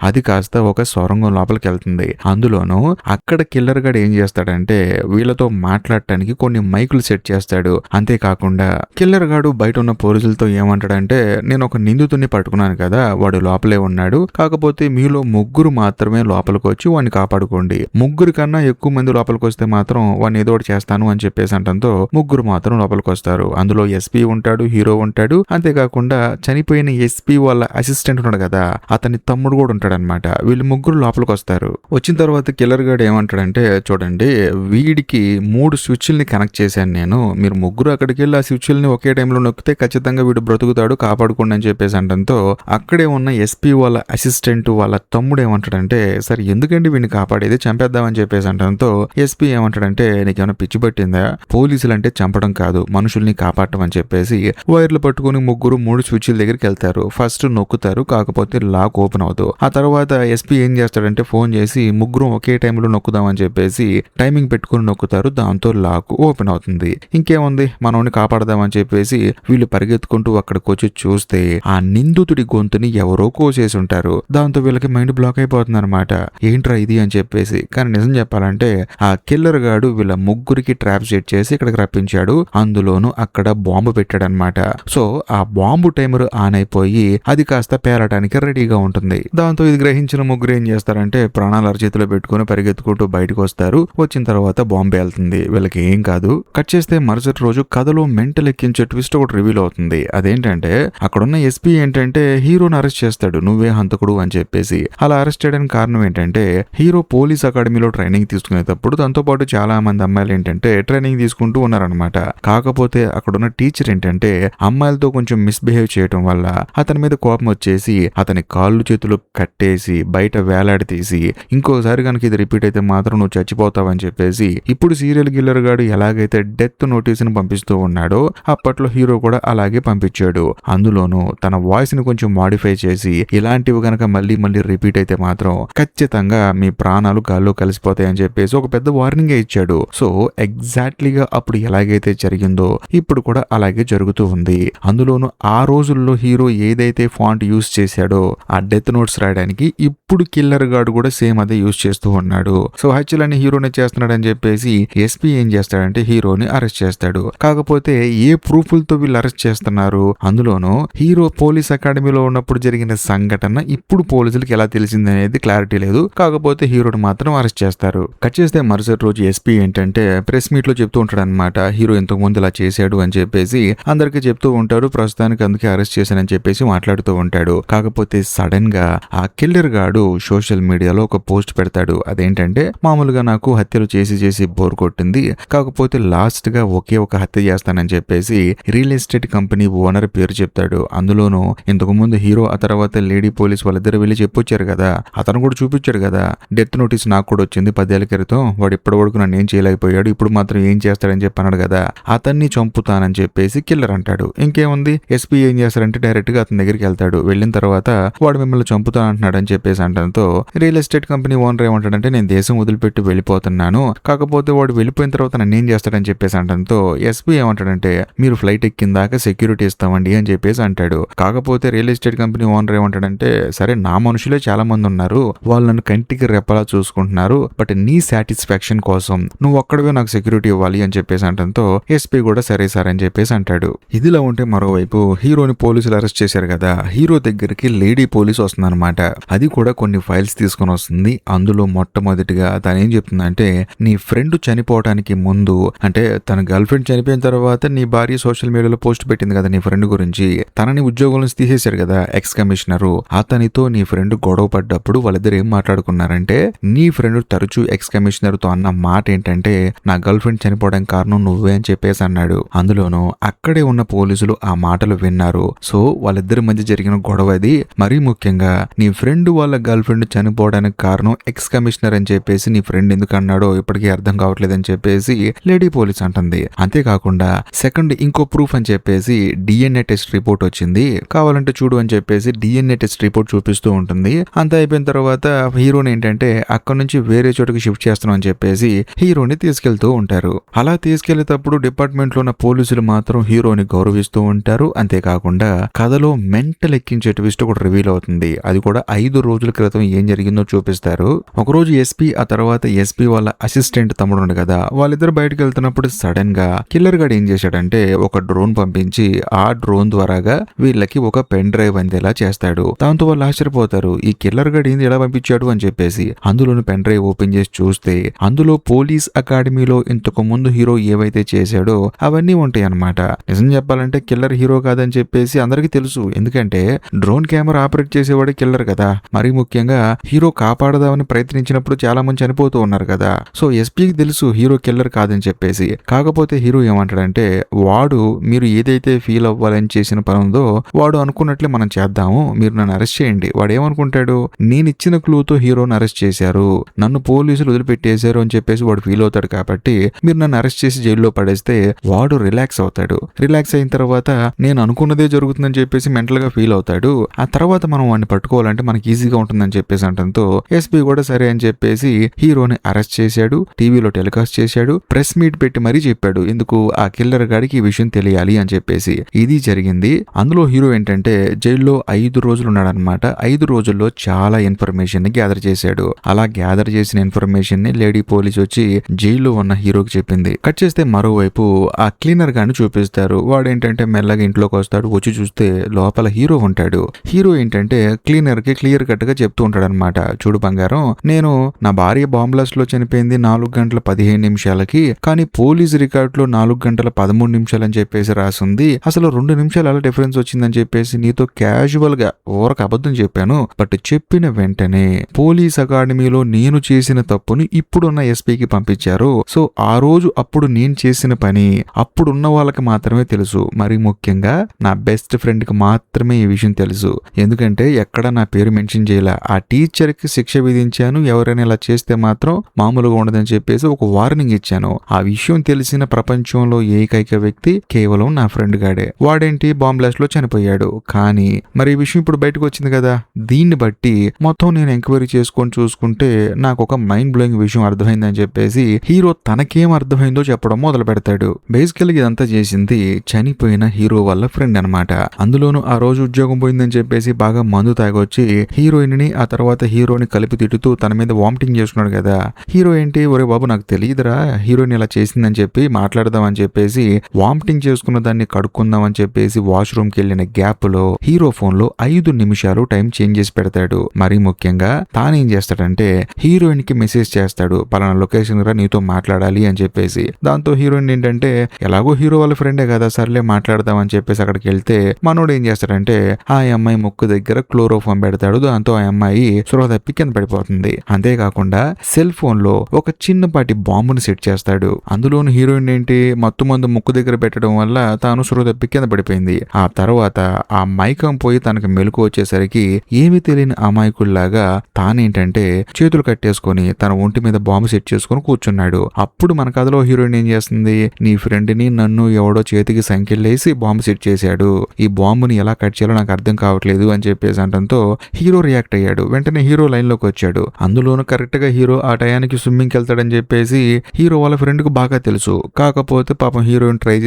అది కాస్త ఒక సొరంగం లోపలికి వెళ్తుంది. అందులోనూ అక్కడ కిల్లర్ గాడు ఏం చేస్తాడంటే వీళ్ళతో మాట్లాడటానికి కొన్ని మైకులు సెట్ చేస్తాడు. అంతేకాకుండా కిల్లర్ గాడు బయట ఉన్న పోలీసులతో ఏమంటాడంటే నేను ఒక నిందితుడిని పట్టుకున్నాను కదా, వాడు లోపలే ఉన్నాడు, కాకపోతే మీలో ముగ్గురు మాత్రమే లోపలికి వచ్చి వాడిని కాపాడుకోండి, ముగ్గురు కన్నా ఎక్కువ మంది లోపలికి వస్తే మాత్రం వాడిని ఏదో ఒకటి చేస్తాను అని చెప్పేసి అంటంతో ముగ్గురు మాత్రం లోపలికి వస్తారు. అందులో ఎస్పీ ఉంటాడు, హీరో ఉంటాడు, అంతేకాకుండా చనిపోయిన ఎస్పీ వాళ్ళ అసిస్టెంట్ ఉన్నాడు కదా అతని తమ్ముడు కూడా ఉంటాడు అనమాట. వీళ్ళు ముగ్గురు లోపలికి వస్తారు. వచ్చిన తర్వాత కిల్లర్ గాడు ఏమంటాడంటే చూడండి వీడికి 3 స్విచ్ల్ని కనెక్ట్ చేశాను నేను, మీరు ముగ్గురు అక్కడికి వెళ్ళి ఆ స్విచ్ల్ని ఒకే టైంలో నొక్కితే ఖచ్చితంగా వీడు బ్రతుకుతాడు, కాపాడుకోండి అని చెప్పేసి అంటంతో అక్కడే ఉన్న ఎస్పీ వాళ్ళ అసిస్టెంట్ వాళ్ళ తమ్ముడు ఏమంటాడంటే సరే ఎందుకండి వీడిని కాపాడేది, చంపేద్దామని చెప్పేసి అంటంతో ఎస్పీ ఏమంటాడంటే నీకేమైనా పిచ్చి పట్టిందా, పోలీసులు అంటే చంపడం కాదు మనుషుల్ని కాపాడటం అని చెప్పేసి వైర్లు పట్టుకుని ముగ్గురు 3 స్విచ్ల దగ్గరికి వెళ్తారు. ఫస్ట్ నొక్కుతారు, కాకపోతే లాక్ ఓపెన్ అవుతూ ఆ తర్వాత ఎస్పీ ఏం చేస్తాడంటే ఫోన్ చేసి ముగ్గురు ఒకే టైంలో నొక్కుదామని చెప్పేసి టైమింగ్ పెట్టుకుని నొక్కుతారు. దాంతో లాక్ ఓపెన్ అవుతుంది. ఇంకేముంది మనల్ని కాపాడదామని చెప్పేసి వీళ్ళు పరిగెత్తుకుంటూ అక్కడికి వచ్చి చూస్తే ఆ నిందితుడి గొంతుని ఎవరో కోసేసి ఉంటారు. దాంతో వీళ్ళకి మైండ్ బ్లాక్ అయిపోతుంది అనమాట, ఏంట్రా ఇది అని చెప్పేసి. కానీ నిజం చెప్పాలంటే ఆ కిల్లర్ గాడు వీళ్ళ ముగ్గురికి ట్రాప్ సెట్ చేసి ఇక్కడికి రప్పించాడు. అందులోనూ అక్కడ బాంబు పెట్టాడనమాట. సో ఆ బాంబు టైమర్ ఆన్ అయిపోయి అది కాస్త పేలటానికి రెడీగా ఉంటుంది. దాంతో ఇది గ్రహించిన ముగ్గురు ఏం చేస్తారంటే ప్రాణాలు అరచేతిలో పెట్టుకుని పరిగెత్తుకుంటూ బయటకు వస్తారు. వచ్చిన తర్వాత బాంబు వెళ్తుంది, వీళ్ళకి ఏం కాదు. కట్ చేస్తే మరుసటి రోజు కథలో మెంటల్ ఎక్కించే ట్విస్ట్ ఒకటి రివీల్ అవుతుంది. అదేంటంటే అక్కడున్న ఎస్పీ ఏంటంటే హీరోని అరెస్ట్ చేస్తాడు, నువ్వే హంతకుడు అని చెప్పేసి. అలా అరెస్ట్ చేయడానికి కారణం ఏంటంటే హీరో పోలీస్ అకాడమీలో ట్రైనింగ్ తీసుకునేటప్పుడు దాంతో పాటు చాలా మంది అమ్మాయిలు ఏంటంటే ట్రైనింగ్ తీసుకుంటూ ఉన్నారనమాట. కాకపోతే అక్కడున్న టీచర్ ఏంటంటే అమ్మాయిలతో కొంచెం మిస్బిహేవ్ చేయడం వల్ల అతని మీద కోపం వచ్చేసి అతని కాళ్ళు చేతులు కట్టేసి బయట వేలాడి తీసి ఇంకోసారి కనుక ఇది రిపీట్ అయితే మాత్రం నువ్వు చచ్చిపోతావని చెప్పేసి ఇప్పుడు సీరియల్ కిల్లర్ గాడు ఎలాగైతే డెత్ నోటీస్ ని పంపిస్తూ ఉన్నాడో అప్పట్లో హీరో కూడా అలాగే పంపించాడు. అందులోనూ తన వాయిస్ ని కొంచెం మాడిఫై చేసి ఇలాంటివి గనక మళ్ళీ మళ్ళీ రిపీట్ అయితే మాత్రం ఖచ్చితంగా మీ ప్రాణాలు గాల్లో కలిసిపోతాయి అని చెప్పేసి ఒక పెద్ద వార్నింగ్ ఇచ్చాడు. సో ఎగ్జాక్ట్లీగా అప్పుడు ఎలాగైతే జరిగిందో ఇప్పుడు కూడా అలాగే జరుగుతూ ఉంది. అందులోనూ ఆ రోజుల్లో హీరో ఏదైతే ఫాంట్ యూజ్ చేశాడో ఆ డెత్ నోట్స్ రాయడానికి ఇప్పుడు కిల్లర్ గాడు కూడా సేమ్ అదే యూజ్ చేస్తూ ఉన్నాడు. సో హత్యలు అని హీరోని చేస్తున్నాడని చెప్పేసి ఎస్పీ ఏం చేస్తాడంటే హీరోని అరెస్ట్ చేస్తాడు. కాకపోతే ఏ ప్రూఫ్లతో వీళ్ళు అరెస్ట్ చేస్తున్నారు, అందులోనూ హీరో పోలీస్ అకాడమీలో ఉన్నప్పుడు జరిగిన సంఘటన ఇప్పుడు పోలీసులకు ఎలా తెలిసింది అనేది క్లారిటీ లేదు. కాకపోతే హీరోని మాత్రం అరెస్ట్ చేస్తారు. కట్ చేస్తే మరుసటి రోజు ఎస్పీ ఏంటంటే ప్రెస్ మీట్ లో చెప్తూ ఉంటాడు అనమాట, హీరో ఇంతకు ముందు ఇలా చేశాడు అని చెప్పేసి అందరికీ చెప్తూ ఉంటాడు. ప్రస్తుతానికి అందుకే అరెస్ట్ చేశానని చెప్పేసి మాట్లాడుతూ ఉంటాడు. కాకపోతే సడన్ గా ఆ కిల్లర్ గాడు సోషల్ మీడియాలో ఒక పోస్ట్ పెడతాడు. అదేంటంటే మామూలుగా నాకు హత్యలు చేసి చేసి బోర్ కొట్టింది, కాకపోతే లాస్ట్ గా ఒకే ఒక హత్య చేస్తానని చెప్పేసి రియల్ ఎస్టేట్ కంపెనీ ఓనర్ పేరు చెప్తాడు. అందులోనూ ఇంతకు ముందు హీరో ఆ తర్వాత లేడీ పోలీస్ వాళ్ళిద్దరు వెళ్ళి చెప్పొచ్చారు కదా, అతను కూడా చూపించాడు కదా డెత్ నోటీస్ నాకు కూడా వచ్చింది 10 ఏళ్ల క్రితం, వాడు ఇప్పటి వరకు నన్ను ఏం చేయలేకపోయాడు, ఇప్పుడు మాత్రం ఏం చేస్తాడని చెప్పి అన్నాడు కదా, అతన్ని చంపుతానని చెప్పేసి కిల్లర్ అంటాడు. ఇంకేముంది ఎస్పీ ఏం చేస్తాడంటే డైరెక్ట్ గా అతని దగ్గరికి వెళ్తాడు. వెళ్ళిన తర్వాత వాడు మిమ్మల్ని చంపుతానంటున్నాడు అని చెప్పేసి అంటంతో రియల్ ఎస్టేట్ కంపెనీ ఓనర్ ఏమంటాడంటే నేను దేశం వదిలిపెట్టి వెళ్ళిపోతున్నాను, కాకపోతే వాడు వెళ్ళిపోయిన తర్వాత నన్ను ఏం చేస్తాడని చెప్పేసి అంటంతో ఎస్పీ ఏమంటాడంటే మీరు ఫ్లైట్ ఎక్కిందాక సెక్యూరిటీ ఇస్తామండి అని చెప్పేసి అంటాడు. కాకపోతే రియల్ ఎస్టేట్ కంపెనీ ఓనర్ ఏమంటాడంటే సరే నా మనుషులే చాలా మంది ఉన్నారు, వాళ్ళు నన్ను కంటికి రెప్పలా చూసుకుంటున్నారు, బట్ నీ సాటిస్ఫాక్షన్ కోసం నువ్వు ఒక్కడవే నాకు సెక్యూరిటీ ఇవ్వాలి అని చెప్పేసి అంటంతో ఎస్పీ కూడా సరే సార్ అని చెప్పేసి అంటాడు. ఇదిలా ఉంటే మరోవైపు హీరోని పోలీసులు అరెస్ట్ చేశారు కదా, హీరో దగ్గరికి లేడీ పోలీస్ వస్తుంది అనమాట. అది కూడా కొన్ని ఫైల్స్ తీసుకొని వస్తుంది. అందులో మొట్టమొదటిగా తను ఏం చెప్తుందంటే నీ ఫ్రెండ్ చనిపోవడానికి ముందు అంటే తన గర్ల్ ఫ్రెండ్ చనిపోయిన తర్వాత నీ భార్య సోషల్ మీడియాలో పోస్ట్ పెట్టింది కదా నీ ఫ్రెండ్ గురించి, తనని ఉద్యోగం నుంచి తీసేశారు కదా ఎక్స్ కమిషనరు. అతనితో నీ ఫ్రెండ్ గొడవ పడ్డప్పుడు వాళ్ళిద్దరు ఏం మాట్లాడుకున్నారంటే, నీ ఫ్రెండ్ తరచూ ఎక్స్ కమిషనర్ తో అన్న మాట ఏంటంటే, నా గర్ల్ ఫ్రెండ్ చనిపోవడానికి కారణం నువ్వే అని చెప్పేసి అన్నాడు. అందులోనూ అక్కడే ఉన్న పోలీసులు ఆ మాటలు విన్నారు. సో వాళ్ళిద్దరి మధ్య జరిగిన గొడవ అది. మరీ ముఖ్యంగా నీ ఫ్రెండ్ వాళ్ళ గర్ల్ ఫ్రెండ్ చనిపోవడానికి కారణం ఎక్స్ కమిషనర్ అని చెప్పేసి నీ ఫ్రెండ్ ఎందుకు అన్నాడో ఇప్పటికీ అర్థం కావట్లేదని చెప్పేసి లేడీ పోలీస్ అంటుంది. అంతేకాకుండా సెకండ్ ఇంకో ప్రూఫ్ అని చెప్పేసి డిఎన్ఏ టెస్ట్ రిపోర్ట్ వచ్చింది, కావాలంటే చూడు అని చెప్పేసి డిఎన్ఏ టెస్ట్ రిపోర్ట్ చూపిస్తూ ఉంటుంది. అంతా అయిపోయిన తర్వాత హీరోని ఏంటంటే అక్కడ నుంచి వేరే చోటుకి షిఫ్ట్ చేస్తున్నాం అని చెప్పేసి హీరోని తీసుకెళ్తూ ఉంటారు. అలా తీసుకెళ్లేటప్పుడు డిపార్ట్మెంట్ లో ఉన్న పోలీసులు మాత్రం హీరోని గౌరవిస్తూ ఉంటారు. అంతేకాకుండా కథలో మెంటల్ ఎక్కించే ట్విస్ట్ కూడా రివీల్ అవుతుంది. అది కూడా 5 రోజుల క్రితం ఏం జరిగిందో చూపిస్తారు. ఒకరోజు ఎస్పీ ఆ తర్వాత ఎస్పీ వాళ్ళ అసిస్టెంట్ తమ్ముడు ఉంది కదా, వాళ్ళిద్దరు బయటకు వెళ్తున్నప్పుడు సడన్ గా కిల్లర్ గాడు ఏం చేశాడంటే ఒక డ్రోన్ పంపించి ఆ డ్రోన్ ద్వారాగా వీళ్ళకి ఒక పెన్ డ్రైవ్ అందేలా చేస్తాడు. దాంతో వాళ్ళు ఆశ్చర్యపోతారు, ఈ కిల్లర్ గాడు ఏంది ఎలా పంపించాడు అని చెప్పేసి. అందులోని పెన్ డ్రైవ్ ఓపెన్ చేసి చూస్తే అందులో పోలీస్ అకాడమీలో ఇంతకు ముందు హీరో ఏవైతే చేశాడో అవన్నీ ఉంటాయి అన్నమాట. నిజం చెప్పాలంటే కిల్లర్ హీరో కాదని చెప్పేసి అందరికీ తెలుసు, ఎందుకంటే డ్రోన్ కెమెరా ఆపరేట్ చేసేవాడే కిల్లర్ కదా. మరీ ముఖ్యంగా హీరో కాపాడదామని ప్రయత్నించినప్పుడు చాలా మంది చనిపోతూ ఉన్నారు కదా. సో ఎస్పీకి తెలుసు హీరో కిల్లర్ కాదని చెప్పేసి. కాకపోతే హీరో ఏమంటాడంటే, వాడు మీరు ఏదైతే ఫీల్ అవ్వాలని చేసిన పని ఉందో వాడు అనుకున్నట్లే మనం చేద్దాము, మీరు నన్ను అరెస్ట్ చేయండి. వాడు ఏమనుకుంటాడు, నేను ఇచ్చిన క్లూతో హీరోని అరెస్ట్ చేశారు, నన్ను పోలీసులు వదిలిపెట్టేశారు అని చెప్పేసి వాడు ఫీల్ అవుతాడు. కాబట్టి మీరు నన్ను అరెస్ట్ చేసి జైల్లో పడేస్తే వాడు రిలాక్స్ అవుతాడు. రిలాక్స్ అయిన తర్వాత నేను అనుకున్నదే జరుగుతుందని చెప్పేసి మెంటల్ గా ఫీల్ అవుతాడు. ఆ తర్వాత మనం వాడిని పట్టుకోవాలంటే మనకి ఈజీగా ఉంటుందని చెప్పేసి అంటంతో ఎస్పీ కూడా సరే అని చెప్పేసి హీరోని అరెస్ట్ చేశాడు, టీవీలో టెలికాస్ట్ చేశాడు, ప్రెస్ మీట్ పెట్టి మరీ చెప్పాడు ఎందుకు ఆ కిల్లర్ గాడికి ఈ విషయం తెలియాలి అని చెప్పేసి. ఇది జరిగింది. అందులో హీరో ఏంటంటే జైల్లో 5 రోజులు ఉన్నాడనమాట. 5 రోజుల్లో చాలా ఇన్ఫర్మేషన్ ని గ్యాదర్ చేశాడు. అలా గ్యాదర్ చేసిన ఇన్ఫర్మేషన్ ని లేడీ పోలీస్ వచ్చి జైల్లో ఉన్న హీరోకి చెప్పింది. కట్ చేస్తే మరోవైపు ఆ క్లీనర్ గాని చూపిస్తారు. వాడేంటంటే మెల్లగా ఇంట్లోకి వస్తాడు. వచ్చి చూస్తే లోపల హీరో ఉంటాడు. హీరో ఏంటంటే క్లీనర్ కి క్లియర్ కట్ గా చెప్తూ ఉంటాడు అనమాట, చూడు బంగారం, నేను నా భార్య బాంబ్ బ్లాస్ట్ లో చనిపోయింది 4 గంటల 15 నిమిషాలకి, కానీ పోలీస్ రికార్డ్ లో 4 గంటల 13 నిమిషాలు అని చెప్పేసి రాసింది. అసలు 2 నిమిషాలు అలా డిఫరెన్స్ వచ్చిందని చెప్పేసి నీతో క్యాజువల్ గా ఓరక అబద్ధం చెప్పాను. బట్ చెప్పిన వెంటనే పోలీస్ అకాడమీలో నేను చేసిన తప్పుని ఇప్పుడున్న ఎస్పీకి పంపించారు. సో ఆ రోజు అప్పుడు నేను చేసిన పని అప్పుడున్న వాళ్ళకి మాత్రమే తెలుసు. మరి ముఖ్యంగా నా బెస్ట్ ఫ్రెండ్ కి మాత్రమే ఈ విషయం తెలుసు. ఎందుకంటే ఎక్కడ నా పేరు మెన్షన్ చేయాల. ఆ టీచర్ కి శిక్ష విధించాను, ఎవరైనా ఇలా చేస్తే మాత్రం మామూలుగా ఉండదని చెప్పేసి ఒక వార్నింగ్ ఇచ్చాను. ఆ విషయం తెలిసిన ప్రపంచంలో ఏకైక వ్యక్తి కేవలం నా ఫ్రెండ్ గాడే. వాడేంటి బాంబ్ బ్లాస్ట్ లో చనిపోయాడు. కానీ మరి ఈ విషయం ఇప్పుడు బయటకు వచ్చింది కదా, దీన్ని బట్టి మొత్తం నేను ఎంక్వైరీ చేసుకొని చూసుకుంటే నాకు ఒక మైండ్ బ్లోయింగ్ విషయం అర్థమైందని చెప్పేసి హీరో తనకేం అర్థమైందో చెప్పడం మొదలు పెడతాడు. బేసికల్ గా ఇదంతా చేసింది చనిపోయిన హీరో వాళ్ళ ఫ్రెండ్ అనమాట. అందులోనూ ఆ రోజు ఉద్యోగం పోయిందని చెప్పేసి బాగా మందు తాగొచ్చి హీరోయిన్ ని ఆ తర్వాత హీరోని కలిపి తిట్టుతూ తన మీద వామిటింగ్ చేసుకున్నాడు కదా. హీరో ఏంటి, ఒరే బాబు నాకు తెలియదురా హీరోయిన్ ఇలా చేసిందని చెప్పి మాట్లాడదాం అని చెప్పేసి వామిటింగ్ చేసుకున్న దాన్ని కడుక్కుందాం అని చెప్పేసి వాష్రూమ్ కి వెళ్ళిన గ్యాప్ లో హీరో ఫోన్ లో 5 నిమిషాలు టైం చేంజ్ చేసి పెడతాడు. మరీ ముఖ్యంగా తానేం చేస్తాడంటే హీరోయిన్ కి మెసేజ్ చేస్తాడు, పలానా లొకేషన్ రా నీతో మాట్లాడాలి అని చెప్పేసి. దాంతో హీరోయిన్ ఏంటంటే ఎలాగో హీరో వాళ్ళ ఫ్రెండే కదా సర్లే మాట్లాడదాం అని చెప్పేసి అక్కడికి వెళ్తే మనోడు ఏం చేస్తాడంటే ఆ అమ్మాయి ముక్కు దగ్గర క్లోరోఫామ్ పెడతాడు. దాంతో ఆ అమ్మాయి సురవ తప్పి కింద పడిపోతుంది. అంతేకాకుండా సెల్ ఫోన్ లో ఒక చిన్నపాటి బాంబుని సెట్ చేస్తాడు. అందులోని హీరోయిన్ ఏంటి మత్తు మందు ముక్కు దగ్గర పెట్టడం వల్ల తాను సురవ తప్పి కింద పడిపోయింది. ఆ తర్వాత ఆ మైకం పోయి తనకు మెలకు వచ్చేసరికి ఏమీ తెలియని అమాయకుల్లాగా తానేంటంటే చేతులు కట్టేసుకొని తన ఒంటి మీద బాంబు సెట్ చేసుకుని కూర్చున్నాడు. అప్పుడు మన కథలో హీరోయిన్ ఏం చేస్తుంది, నీ ఫ్రెండ్ ని నన్ను ఎవడో చేతికి సంఖ్యలేసి బాంబు సెట్ చేశాడు, ఈ బాంబుని ఎలా కట్ చేయాలో నాకు అర్థం కావట్లేదు అని చెప్పేసి అంటంతో హీరో రియాక్ట్ అయ్యాడు. వెంటనే హీరో లైన్ లోకి వచ్చాడు. అందులోనూ కరెక్ట్ గా హీరో ఆ టయానికి స్విమ్మింగ్ కి వెళ్తాడని చెప్పేసి హీరో వాళ్ళ ఫ్రెండ్ కు బాగా తెలుసు. కాకపోతే పాపం హీరోయిన్ ట్రై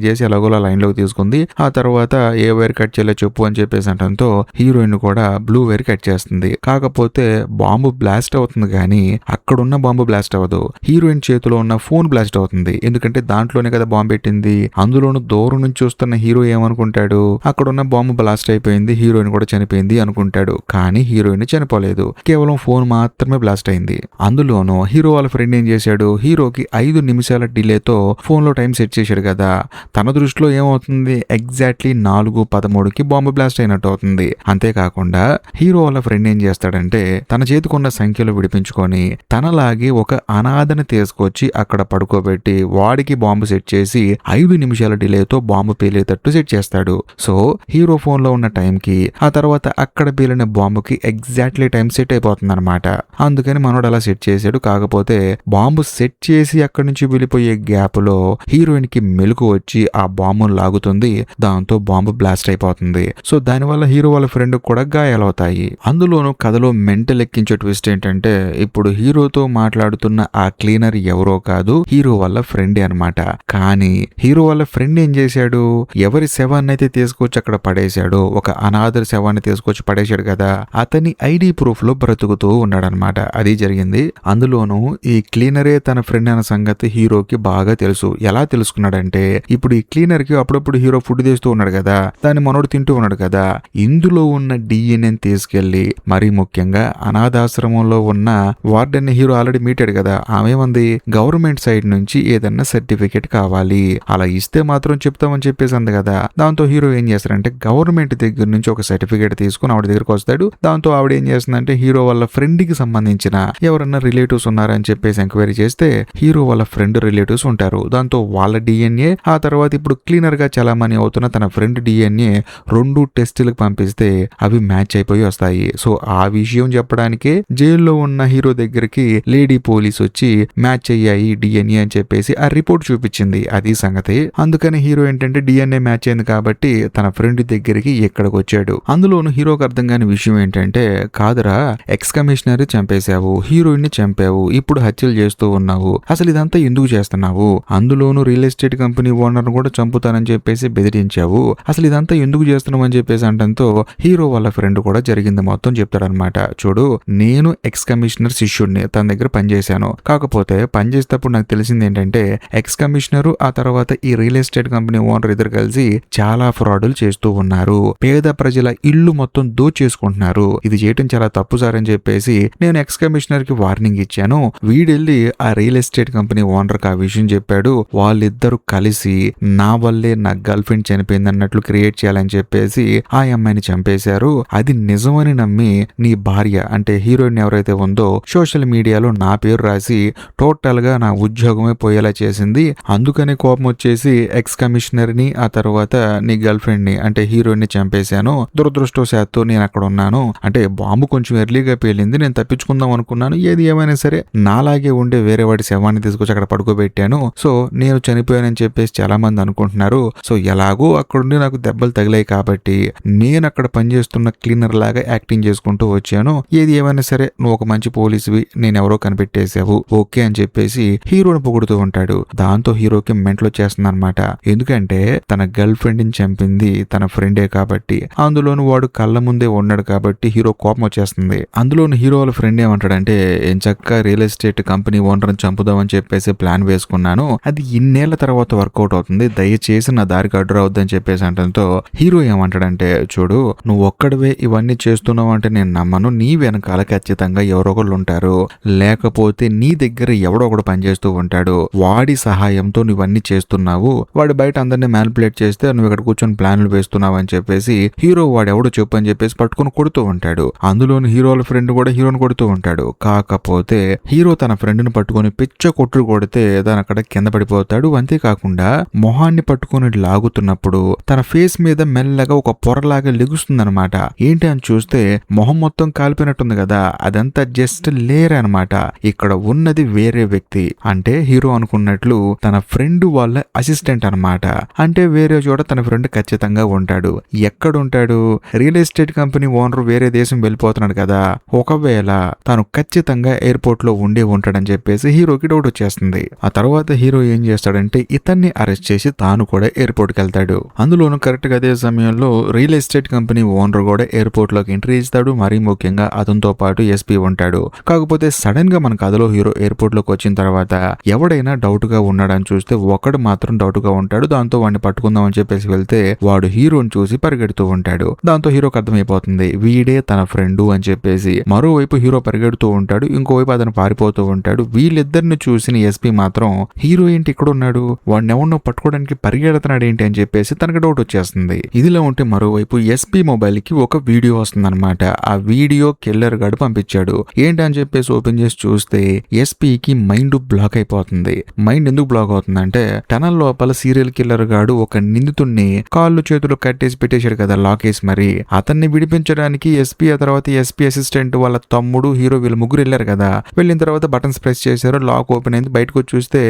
చేసి ఎలాగోలా లైన్ లోకి తీసుకుంది. ఆ తర్వాత ఏ వైర్ కట్ చేయాలో చెప్పు అని చెప్పేసి అంటంతో హీరోయిన్ కూడా బ్లూ వైర్ కట్ చేస్తుంది. కాకపోతే బాంబు బ్లాస్ట్ అవుతుంది కానీ అక్కడున్న బాంబు బ్లాస్ట్ అవ్వదు, హీరోయిన్ చేతిలో ఉన్న ఫోన్ బ్లాస్ట్ అవుతుంది. ఎందుకంటే దాంట్లోనే కదా బాంబు పెట్టింది. అందులోనూ దూరం నుంచి చూస్తున్న హీరో ఏమనుకుంటాడు, అక్కడున్న బాంబు బ్లాస్ట్ అయిపోయింది, హీరోయిన్ కూడా చనిపోయింది అనుకుంటాడు. కానీ హీరోయిన్ చనిపోలేదు, కేవలం ఫోన్ మాత్రమే బ్లాస్ట్ అయింది. అందులోనూ హీరో వాళ్ళ ఫ్రెండ్ ఏం చేశాడు, హీరోకి 5 నిమిషాల డిలేతో ఫోన్ లో టైం సెట్ చేశాడు కదా. తన దృష్టిలో ఏమవుతుంది, ఎగ్జాక్ట్లీ 4:13కి బాంబు బ్లాస్ట్ అయినట్టు అవుతుంది. అంతేకాకుండా హీరో వాళ్ళ ఫ్రెండ్ ఏం చేస్తాడంటే తన చేతికున్న సంఖ్యలు విడిపించుకొని తనలాగే ఒక అనాథని తీసుకొచ్చి అక్కడ పడుకోబెట్టి వాడికి బాంబు సెట్ చేసి 5 నిమిషాల డిలేతో బాంబు పేలేటట్టు సెట్ చేస్తాడు. సో హీరో ఫోన్ లో ఉన్న టైంకి ఆ తర్వాత అక్కడ పేలిన బాంబుకి ఎగ్జాక్ట్లీ టైం సెట్ అయిపోతుంది అనమాట. అందుకని మనోడు అలా సెట్ చేశాడు. కాకపోతే బాంబు సెట్ చేసి అక్కడి నుంచి వెళ్ళిపోయే గ్యాప్ లో హీరోయిన్ కి మెలకు వచ్చి ఆ బాంబును లాగుతుంది. దాంతో బాంబు బ్లాస్ట్ అయిపోతుంది. సో దానివల్ల హీరో వాళ్ళ ఫ్రెండ్ కూడా గాయాలవుతాయి. అందులోనూ కథలో మెంటల్ ఎక్కించే ట్విస్ట్ ఏంటంటే ఇప్పుడు హీరోతో మాట్లాడుతున్న ఆ క్లీనర్ ఎవరో కాదు, హీరో వాళ్ళ ఫ్రెండే అనమాట. కానీ హీరో వాళ్ళ ఫ్రెండ్ ఏం చేశాడు, ఎవరి శవాన్ని అయితే తీసుకొచ్చి అక్కడ పడేశాడో, ఒక అనాథర్ శవాన్ని తీసుకొచ్చి పడేశాడు కదా, అతని ఐడి ప్రూఫ్ లో బ్రతుకుతూ ఉన్నాడనమాట. అది జరిగింది. అందులోనూ ఈ క్లీనరే తన ఫ్రెండ్ అన్న సంగతి హీరోకి బాగా తెలుసు. ఎలా తెలుసుకున్నాడంటే ఇప్పుడు ఈ క్లీనర్ కి అప్పుడప్పుడు హీరో ఫుడ్ తీస్తూ ఉన్నాడు కదా, దాన్ని మనోడు తింటూ ఉన్నాడు కదా, ఇందులో ఉన్న డిఎన్ఏ తీసుకెళ్లి మరీ ముఖ్యంగా అనాథాశ్రమంలో ఉన్న వార్డెన్ హీరో ఆల్రెడీ మీటాడు కదా, ఆమె ఉంది గవర్నమెంట్ సైడ్ నుంచి ఏదన్నా సర్టిఫికేట్ కావాలి, అలా ఇస్తే మాత్రం చెప్తామని చెప్పేసి అంది కదా. దాంతో హీరో ఏం చేస్తారంటే గవర్నమెంట్ దగ్గర నుంచి ఒక సర్టిఫికేట్ తీసుకుని ఆవిడ దగ్గరకు వస్తాడు. దాంతో ఆవిడ ఏం చేస్తుందంటే హీరో వాళ్ళ ఫ్రెండ్ కి సంబంధించిన ఎవరన్నా రిలేటివ్స్ ఉన్నారని చెప్పేసి ఎంక్వైరీ చేస్తే హీరో వాళ్ళ ఫ్రెండ్ రిలేటివ్స్ ఉంటారు. దాంతో వాళ్ళ డిఎన్ఏ ఆ తర్వాత ఇప్పుడు క్లీనర్ గా చలామణి అవుతున్న తన ఫ్రెండ్ డిఎన్ఏ 2 టెస్టులకు పంపిస్తే అవి మ్యాచ్ అయిపోయి వస్తాయి. సో ఆ విషయం చెప్పడానికే జైల్లో ఉన్న హీరో దగ్గరికి లేడీ పోలీస్ వచ్చి మ్యాచ్ అయ్యాయి డిఎన్ఏ అని చెప్పేసి ఆ రిపోర్ట్ చూపించింది. అది సంగతి. అందుకని హీరో ఏంటంటే డిఎన్ఏ మ్యాచ్ అయింది కాబట్టి తన ఫ్రెండ్ దగ్గరికి ఎక్కడికి వచ్చాడు. అందులోను హీరోకి అర్థం కాని విషయం ఏంటంటే కాదురా, ఎక్స్ కమిషనర్ చంపేశావు, హీరోయిన్ ని చంపావు, ఇప్పుడు హత్యలు చేస్తూ ఉన్నావు, అసలు ఇదంతా ఎందుకు చేస్తున్నావు, అందులోను రియల్ ఎస్టేట్ కంపెనీ ఓనర్ కూడా చంపుతానని చెప్పేసి బెదిరించావు, అసలు ఇదంతా ఎందుకు చేస్తున్నావు అని చెప్పేసి అంటంతో హీరో వాళ్ళ ఫ్రెండ్ కూడా జరిగింది మొత్తం చెప్తాడనమాట. చూడు, నేను ఎక్స్ కమిషనర్ శిష్యుడిని, తన దగ్గర పనిచేశాను. కాకపోతే పనిచేసేటప్పుడు నాకు తెలిసింది ఏంటంటే ఎక్స్ కమిషనర్ ఆ తర్వాత ఈ రియల్ ఎస్టేట్ కంపెనీ ఓనర్ ఇద్దరు కలిసి చాలా ఫ్రాడులు చేస్తూ ఉన్నారు, పేద ప్రజల ఇల్లు మొత్తం దోచేసుకుంటున్నారు, ఇది చేయటం చాలా తప్పు సార్ అని చెప్పేసి నేను ఎక్స్ కమిషనర్ కి వార్నింగ్ ఇచ్చాను. వీడెళ్ళి ఆ రియల్ ఎస్టేట్ కంపెనీ ఓనర్ కి ఆ విషయం చెప్పాడు. వాళ్ళిద్దరు కలిసి నా వల్లే నా గర్ల్ ఫ్రెండ్ చనిపోయింది అన్నట్లు క్రియేట్ చేయాలని చెప్పేసి ఆ అమ్మాయిని చంపేశారు. అది నిజమని నమ్మి నీ భార్య అంటే హీరోయిన్ ఎవరైతే ఉందో సోషల్ మీడియాలో నా పేరు రాసి టోటల్ గా నా ఉద్యోగమే పోయేలా చేసింది. అందుకని కోపం వచ్చేసి ఎక్స్ కమిషనర్ ని ఆ తర్వాత నీ గర్ల్ ఫ్రెండ్ ని అంటే హీరోయిన్ ని చంపేశాను. దురదృష్టవశాత్తు నేను అక్కడ ఉన్నాను, అంటే బాంబు కొంచెం ఎర్లీగా పేలింది, నేను తప్పించుకుందాం అనుకున్నాను, ఏది ఏమైనా సరే నాలాగే ఉండే వేరే వాడి శవాన్ని తీసుకొచ్చి అక్కడ పడుకోబెట్టాను, సో నేను చనిపోయానని చెప్పేసి చాలా మంది అనుకుంటున్నారు. సో ఎలాగో అక్కడుండి నాకు దెబ్బలు తగిలాయి కాబట్టి నేను అక్కడ పనిచేస్తున్న క్లీనర్ లాగా యాక్టింగ్ చేసుకుంటూ వచ్చాను, ఏది ఏమైనా సరే నువ్వు ఒక మంచి పోలీసువి, నేనెవరో కనిపెట్టేశావు, ఓకే అని చెప్పేసి హీరోని పొగుడుతూ ఉంటాడు. దాంతో హీరోకి మెంట్లో చేస్తుంది అనమాట. ఎందుకంటే తన గర్ల్ ఫ్రెండ్ ని చంపింది తన ఫ్రెండే కాబట్టి, అందులోను వాడు కళ్ళ ముందే ఉన్నాడు కాబట్టి హీరో కోపం వచ్చేస్తుంది. అందులోను హీరో వాళ్ళ ఫ్రెండ్ ఏమంటాడంటే ఎంచక్క రియల్ ఎస్టేట్ కంపెనీ ఓనర్ని చంపుదామని చెప్పేసి ప్లాన్ వేసుకున్నాను, అది ఇన్నేళ్ల తర్వాత వర్కౌట్ అవుతుంది, దయచేసి నా దారికి అడ్డు రావద్దని చెప్పేసి అంటంతో హీరో ఏమంటాడంటే చూడు, నువ్వు ఒక్కడివే ఇవన్నీ చేస్తున్నావు అంటే నేను నమ్మను, నీ వెనకాల ఖచ్చితంగా ఎవరో ఒకళ్ళు ఉంటారు, లేకపోతే నీ దగ్గర ఎవడో ఒకడు పనిచేస్తూ ఉంటాడు, వాడి సహాయంతో నువ్వన్నీ చేస్తున్నావు, వాడు బయట అందరినీ మ్యానిపులేట్ చేస్తే నువ్వు ఇక్కడ కూర్చొని ప్లాన్లు వేస్తున్నావు అని చెప్పేసి హీరో వాడెవడో చెప్పు అని చెప్పేసి పట్టుకుని కొడుతూ ఉంటాడు. అందులోని హీరోల ఫ్రెండ్ కూడా హీరోని కొడుతూ ఉంటాడు. కాకపోతే హీరో తన ఫ్రెండ్ ని పట్టుకుని పిచ్చ కొట్టుడు కొడితే దాని అక్కడ కింద పడిపోతాడు. అంతేకాకుండా మొహాన్ని పట్టుకుని లాగుతున్నప్పుడు తన ఫేస్ మీద మెల్లగా ఒక పొరలాగా లెగుస్తుందనమాట. ఏంటి అని చూస్తే మొహం మొత్తం కాలిపోయినట్టుంది కదా, అదంతా జస్ట్ లేయర్ అనమాట. ఇక్కడ ఉన్నది వేరే వ్యక్తి, అంటే హీరో అనుకున్నట్లు తన ఫ్రెండ్ వాళ్ళ అసిస్టెంట్ అనమాట. అంటే వేరే చోట తన ఫ్రెండ్ ఖచ్చితంగా ఉంటాడు. ఎక్కడుంటాడు, రియల్ ఎస్టేట్ కంపెనీ ఓనర్ వేరే దేశం వెళ్ళిపోతున్నాడు కదా, ఒకవేళ తాను ఖచ్చితంగా ఎయిర్పోర్ట్ లో ఉండే ఉంటాడని చెప్పేసి హీరోకి డౌట్ వచ్చేస్తుంది. ఆ తర్వాత హీరో ఏం చేస్తాడంటే ఇతన్ని అరెస్ట్ చేసి తాను కూడా ఎయిర్పోర్ట్ కి వెళ్తాడు. అందులోనూ కరెక్ట్ గా అదే సమయంలో రియల్ ఎస్టేట్ కంపెనీ ఓనర్ కూడా ఎయిర్పోర్ట్ లోకి ఎంట్రీ ఇస్తాడు. మరీ ముఖ్యంగా అతనితో పాటు ఎస్పీ ఉంటాడు. కాకపోతే సడన్ గా మన కథలో హీరో ఎయిర్పోర్ట్ లోకి వచ్చిన తర్వాత ఎవడైనా డౌట్ గా ఉన్నాడని చూస్తే ఒకడు మాత్రం డౌట్ గా ఉంటాడు. దాంతో వాడిని పట్టుకుందాం అని చెప్పేసి వెళ్తే వాడు హీరోని చూసి పరిగెడుతూ ఉంటాడు. దాంతో హీరోకి అర్థమైపోతుంది వీడే తన ఫ్రెండ్ అని చెప్పేసి. మరోవైపు హీరో పరిగెడుతూ ఉంటాడు, ఇంకోవైపు అతను పారిపోతూ ఉంటాడు. వీళ్ళిద్దరిని చూసిన ఎస్పీ మాత్రం హీరో ఏంటి ఇక్కడ ఉన్నాడు, వాడిని ఎవరినో పట్టుకోవడానికి పరిగెడుతున్నాడు ఏంటి అని చెప్పేసి తనకు డౌట్ వచ్చేస్తుంది. ఇదిలా ఉంటే మరోవైపు ఎస్పీ మొబైల్ కి ఒక వీడియో వస్తుందన్నమాట. ఆ వీడియో కిల్లర్ గాడు పంపించాడు. ఏంటని చెప్పేసి ఓపెన్ చేసి చూస్తే ఎస్పీకి మైండ్ బ్లాక్ అయిపోతుంది. మైండ్ ఎందుకు బ్లాక్ అవుతుందంటే టనల్ లోపల సీరియల్ కిల్లర్ గాడు ఒక నిందితుడిని కాళ్ళు చేతులు కట్టేసి పెట్టేశాడు కదా లాక్ వేసి. మరి అతన్ని విడిపించడానికి ఎస్పీ, ఆ తర్వాత ఎస్పీ అసిస్టెంట్ వాళ్ళ తమ్ముడు, హీరో వీళ్ళు ముగ్గురు వెళ్ళారు కదా. వెళ్ళిన తర్వాత బటన్స్ ప్రెస్ చేశారు, లాక్ ఓపెన్ అయింది. బయటకు వచ్చి చూస్తే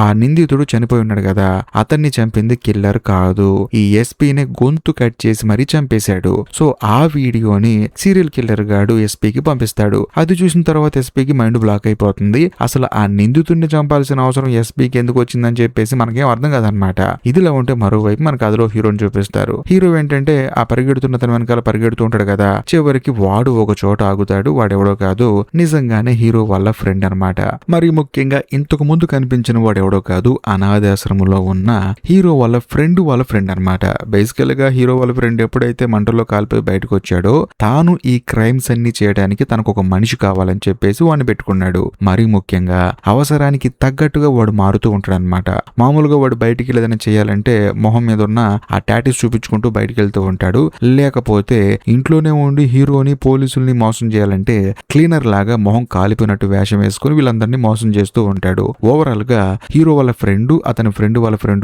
ఆ నిందితుడు చనిపోయి ఉన్నాడు కదా. అతన్ని చంపింది కిల్లర్ కాదు, ఈ ఎస్పీని గొంతు కట్ చేసి మరీ చంపేశాడు. సో ఆ వీడియోని సీరియల్ కిల్లర్ గాడు ఎస్పీకి పంపిస్తాడు. అది చూసిన తర్వాత ఎస్పీకి మైండ్ బ్లాక్ అయిపోతుంది. అసలు ఆ నిందితుడిని చంపాల్సిన అవసరం ఎస్పీకి ఎందుకు వచ్చిందని చెప్పేసి మనకేం అర్థం కాదనమాట. ఇదిలా ఉంటే మరోవైపు మనకు అదిలో హీరోని చూపిస్తారు. హీరో ఏంటంటే ఆ పరిగెడుతున్న తన వెనకాల పరిగెడుతూ ఉంటాడు కదా. చివరికి వాడు ఒక చోట ఆగుతాడు. వాడెవడో కాదు, నిజంగానే హీరో వాళ్ళ ఫ్రెండ్ అనమాట. మరి ముఖ్యంగా ఇంతకు ముందు కనిపించిన వాడెవడో కాదు, అనాథాశ్రమంలో ఉన్న హీరో వాళ్ళ ఫ్రెండ్ అనమాట. బేసికల్ గా హీరో వాళ్ళ ఫ్రెండ్ ఎప్పుడైతే మంటల్లో కాలిపోయి బయటకు వచ్చాడో తాను ఈ క్రైమ్స్ అన్ని చేయడానికి తనకు ఒక మనిషి కావాలని చెప్పేసి వాడిని పెట్టుకున్నాడు. మరి ముఖ్యంగా అవసరానికి తగ్గట్టుగా వాడు మారుతూ ఉంటాడు అనమాట. మామూలుగా వాడు బయటికి ఏదైనా చేయాలంటే మొహం మీద ఉన్న ఆ టాటూస్ చూపించుకుంటూ బయటికి వెళ్తూ ఉంటాడు. లేకపోతే ఇంట్లోనే ఉండి హీరోని పోలీసుల్ని మోసం చేయాలంటే క్లీనర్ లాగా మొహం కాలిపోయినట్టు వేషం వేసుకుని వీళ్ళందరినీ మోసం చేస్తూ ఉంటాడు. ఓవరాల్ గా హీరో వాళ్ళ ఫ్రెండ్, అతని ఫ్రెండ్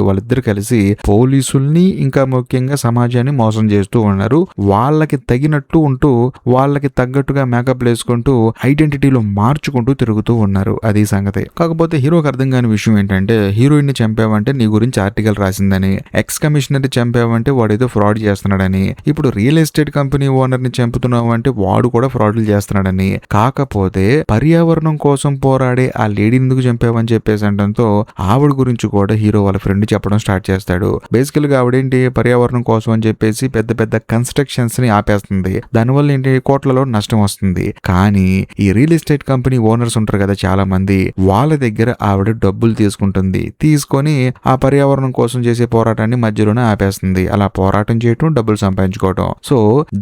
వాళ్ళిద్దరు కలిసి పోలీసుల్ని ఇంకా ముఖ్యంగా సమాజాన్ని మోసం చేస్తూ ఉన్నారు. వాళ్ళకి తగినట్టు ఉంటూ వాళ్ళకి తగ్గట్టుగా మేకప్ వేసుకుంటూ ఐడెంటిటీలో మార్చుకుంటూ తిరుగుతూ ఉన్నారు. అది సంగతి. కాకపోతే హీరోకి అర్థం కాని విషయం ఏంటంటే హీరోయిన్ ని చంపావంటే నీ గురించి ఆర్టికల్ రాసిందని, ఎక్స్ కమిషనర్ ని చంపావంటే వాడేదో ఫ్రాడ్ చేస్తున్నాడని, ఇప్పుడు రియల్ ఎస్టేట్ కంపెనీ ఓనర్ ని చంపుతున్నావు అంటే వాడు కూడా ఫ్రాడ్లు చేస్తున్నాడని, కాకపోతే పర్యావరణం కోసం పోరాడే ఆ లేడీని ఎందుకు చంపావని చెప్పేసి అనడంతో ఆవిడ గురించి కూడా హీరో వాళ్ళ ఫ్రెండ్ చెప్పడం స్టార్ట్ చేస్తాడు. బేసికల్ గా ఆవిడేంటి పర్యావరణం కోసం అని చెప్పేసి పెద్ద పెద్ద కన్స్ట్రక్షన్స్ ని ఆపేస్తుంది. దానివల్ల ఏంటి కోట్లలో నష్టం వస్తుంది. కానీ ఈ రియల్ ఎస్టేట్ కంపెనీ ఓనర్స్ ఉంటారు కదా చాలా మంది, వాళ్ళ దగ్గర ఆవిడ డబ్బులు తీసుకుంటుంది. తీసుకొని ఆ పర్యావరణం కోసం చేసే పోరాటాన్ని మధ్యలోనే ఆపేస్తుంది. అలా పోరాటం చేయటం, డబ్బులు సంపాదించుకోవటం. సో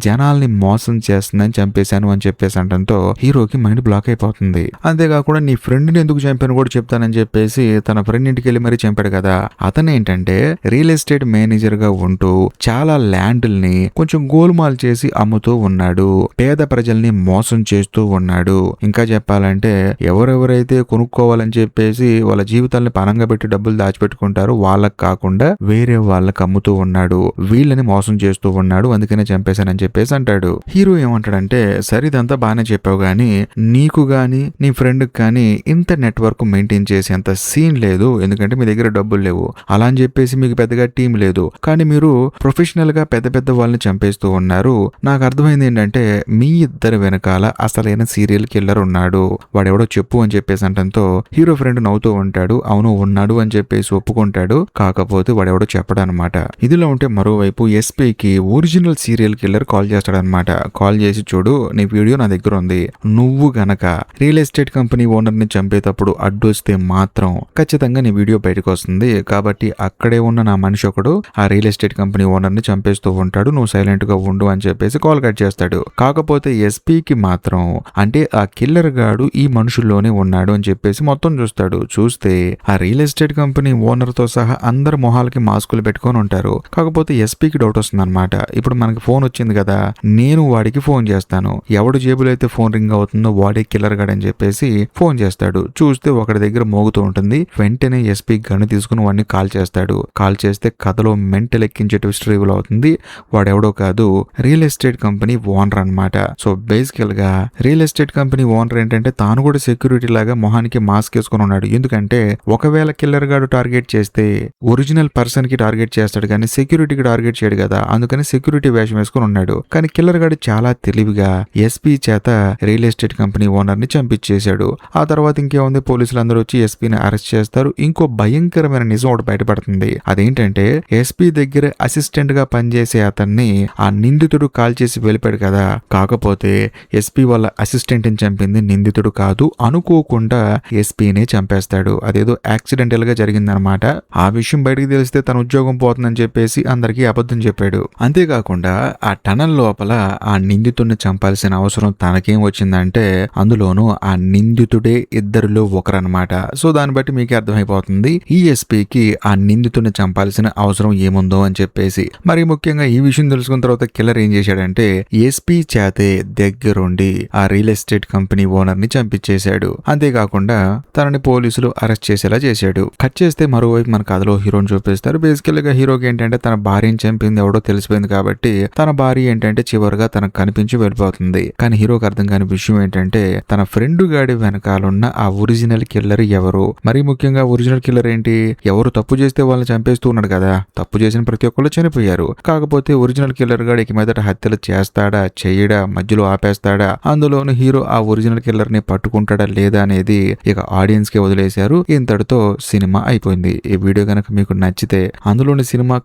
జనాల్ని మోసం చేస్తుందని చంపేశాను అని చెప్పేసి అనడంతో హీరోకి మైండ్ బ్లాక్ అయిపోతుంది. అంతేకాకుండా నీ ఫ్రెండ్ ని ఎందుకు చంపాను కూడా చెప్తానని చెప్పేసి తన ఫ్రెండ్ ఇంటికి వెళ్ళి మరీ చంపాడు కదా. అతను ఏంటంటే రియల్ ఎస్టేట్ మేనేజర్ గా ఉంటూ చాలా ల్యాండ్ల్ని కొంచెం గోల్మాల్ చేసి అమ్ముతూ ఉన్నాడు. పేద ప్రజల్ని మోసం చేస్తూ ఉన్నాడు. ఇంకా చెప్పాలంటే ఎవరెవరైతే కొనుక్కోవాలని చెప్పేసి వాళ్ళ జీవితాన్ని పనంగా పెట్టి డబ్బులు దాచిపెట్టుకుంటారో వాళ్ళకి కాకుండా వేరే వాళ్ళకి అమ్ముతూ ఉన్నాడు. వీళ్ళని మోసం చేస్తూ ఉన్నాడు. అందుకనే చంపేశానని చెప్పేసి అంటాడు. హీరో ఏమంటాడంటే సరే ఇదంతా బాగానే చెప్పావు గానీ నీకు గానీ నీ ఫ్రెండ్ కానీ ఇంత నెట్వర్క్ మెయింటైన్ చేసేంత సీన్ లేదు. ఎందుకంటే మీ దగ్గర డబ్బులు లేవు. అలా అని చెప్పేసి మీకు పెద్దగా టీం లేదు. కానీ మీరు ప్రొఫెషనల్ గా పెద్ద పెద్ద వాళ్ళని చంపేస్తూ ఉన్నారు. నాకు అర్థమైంది ఏంటంటే మీ ఇద్దరు వెనకాల అసలైన సీరియల్ కిల్లర్ ఉన్నాడు. వాడెవడో చెప్పు అని చెప్పేసి అంటంతో హీరో ఫ్రెండ్ నవ్వుతూ ఉంటాడు. అవును ఉన్నాడు అని చెప్పేసి ఒప్పుకుంటాడు. కాకపోతే వాడెవడో చెప్పడు అనమాట. ఇదిలో ఉంటే మరోవైపు ఎస్పీకి ఒరిజినల్ సీరియల్ కిల్లర్ కాల్ చేస్తాడనమాట. కాల్ చేసి చూడు నీ వీడియో నా దగ్గర ఉంది. నువ్వు గనక రియల్ ఎస్టేట్ కంపెనీ ఓనర్ ని చంపేటప్పుడు అడ్డొస్తే మాత్రం ఖచ్చితంగా నీ వీడియో బయటకు వస్తుంది. కాబట్టి అక్కడే ఉన్న నా మనిషి ఒకడు ఆ రియల్ ఎస్టేట్ కంపెనీ ఓనర్ ని చంపేస్తూ ఉంటాడు. నువ్వు సైలెంట్ గా ఉండు అని చెప్పేసి కాల్ కట్ చేస్తాడు. కాకపోతే ఎస్పీకి మాత్రం అంటే ఆ కిల్లర్ గాడు ఈ మనుషుల్లోనే ఉన్నాడు అని చెప్పేసి మొత్తం చూస్తాడు. చూస్తే ఆ రియల్ ఎస్టేట్ కంపెనీ ఓనర్ తో సహా అందరు మొహాలకి మాస్కులు పెట్టుకొని ఉంటారు. కాకపోతే ఎస్పీకి డౌట్ వస్తుంది అనమాట. ఇప్పుడు మనకి ఫోన్ వచ్చింది కదా, నేను వాడికి ఫోన్ చేస్తాను. ఎవడు జేబులో అయితే ఫోన్ రింగ్ అవుతుందో వాడే కిల్లర్ గాడు అని చెప్పేసి ఫోన్ చేస్తాడు. చూస్తే ఒకటి దగ్గర మోగుతూ ఉంటుంది. వెంటనే ఎస్పీ గన్ను తీసుకుని వాడిని కాల్ చేస్తాడు. కాల్ చేస్తే కథలో మెంటల్ ఎక్కించే ట్విస్ట్ రివీల్ అవుతుంది. వాడెవడో కాదు, రియల్ ఎస్టేట్ కంపెనీ ఓనర్ అనమాట. సో బేసికల్ గా రియల్ ఎస్టేట్ కంపెనీ ఓనర్ ఏంటంటే తాను కూడా సెక్యూరిటీ లాగా మొహానికి మాస్క్ వేసుకుని ఉన్నాడు. ఎందుకంటే ఒకవేళ కిల్లర్ గాడు టార్గెట్ చేస్తే ఒరిజినల్ పర్సన్ కి టార్గెట్ చేస్తాడు కానీ సెక్యూరిటీకి టార్గెట్ చేయడు కదా. అందుకని సెక్యూరిటీ వేషం వేసుకుని ఉన్నాడు. కానీ కిల్లర్ గాడు చాలా తెలివిగా ఎస్పీ చేత రియల్ ఎస్టేట్ కంపెనీ ఓనర్ ని చంపించేశాడు. ఆ తర్వాత ఇంకేముంది, పోలీసులు అందరూ వచ్చి ఎస్పీని అరెస్ట్ చేస్తారు. ఇంకో భయంకరమైన నిజం ఒకటి బయటపడుతుంది. అదేంటంటే ఎస్పీ దగ్గర అసిస్టెంట్ గా పనిచేసే అతన్ని ఆ నిందితుడు కాల్ చేసి వెళ్ళిపోయాడు కదా. కాకపోతే ఎస్పీ వాళ్ళ అసిస్టెంట్ ని చంపింది నిందితుడు కాదు. అనుకోకుండా ఎస్పీనే చంపేస్తాడు. అదేదో యాక్సిడెంటల్ గా జరిగిందనమాట. ఆ విషయం బయటకు తెలిస్తే తన ఉద్యోగం పోతుందని చెప్పేసి అందరికీ అబద్ధం చెప్పాడు. అంతేకాకుండా ఆ టనల్ లోపల ఆ నిందితుడిని చంపాల్సిన అవసరం తనకేం వచ్చిందంటే అందులోనూ ఆ నిందితుడే ఇద్దరిలో ఒకరనమాట. సో దాన్ని బట్టి మీకే అర్థమైపోతుంది ఈ ఎస్పీకి ఆ నిందితుడిని చంపాల్సిన అవసరం ఏముందో అని చెప్పేసి. మరి ముఖ్యంగా ఈ విషయం తెలుసుకున్న తర్వాత కిల్లర్ ఏం చేశాడంటే ఎస్పీ చేతే దగ్గరుండి ఆ రియల్ ఎస్టేట్ కంపెనీ ఓనర్ ని చంపించేశాడు. అంతేకాకుండా తనని పోలీసులు అరెస్ట్ చేసేలా చేశాడు. కట్ చేస్తే మరోవైపు మన కథలో హీరోని చూపిస్తారు. బేసికల్ గా హీరోకి ఏంటంటే తన భార్యని చంపింది ఎవడో తెలిసిపోయింది కాబట్టి తన భార్య ఏంటంటే చివరిగా తనకు కనిపించి వెళ్ళిపోతుంది. కానీ హీరోకి అర్థం కాని విషయం ఏంటంటే తన ఫ్రెండ్ గాడి వెనకాలన్న ఆ ఒరిజినల్ కిల్లర్ ఎవరు, మరీ ముఖ్యంగా ఒరిజినల్ కిల్లర్ ఏంటి, ఎవరు తప్పు చేస్తే వాళ్ళని చంపేస్తూ ఉన్నాడు కదా, తప్పు చేసిన ప్రతి ఒక్కళ్ళు చనిపోయారు. కాకపోతే ఒరిజినల్ కిల్లర్ గాడు ఇక మీదట హత్యలు చేస్తాడా చేయడా, మధ్యలో ఆపేస్తాడా, అందులోను హీరో ఆ ఒరిజినల్ కిల్లర్ ని పట్టుకుంటాడా లేదా అనేది ఇక ఆడియన్స్ కి వదిలేశారు. ఇంతటితో సినిమా అయిపోయింది. ఈ వీడియో కనుక మీకు నచ్చితే, అందులోని సినిమా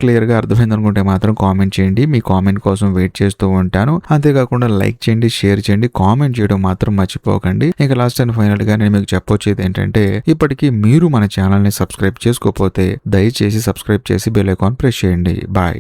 క్లియర్ గా అర్థమైంది అనుకుంటే మాత్రం కామెంట్ చేయండి. మీ కామెంట్ కోసం వెయిట్ చేస్తూ ఉంటాను. అంతేకాకుండా లైక్ చేయండి, షేర్ చేయండి, కామెంట్ చేయడం మాత్రం మర్చిపోకండి. ఇక లాస్ట్ అండ్ ఫైనల్ గా నేను మీకు చెప్పొచ్చేది ఏంటంటే ఇప్పటికీ మీరు మన ఛానల్ ని సబ్స్క్రైబ్ చేసుకోకపోతే దయచేసి సబ్స్క్రైబ్ చేసి బెల్ ఐకాన్ ప్రెస్ చేయండి. బాయ్.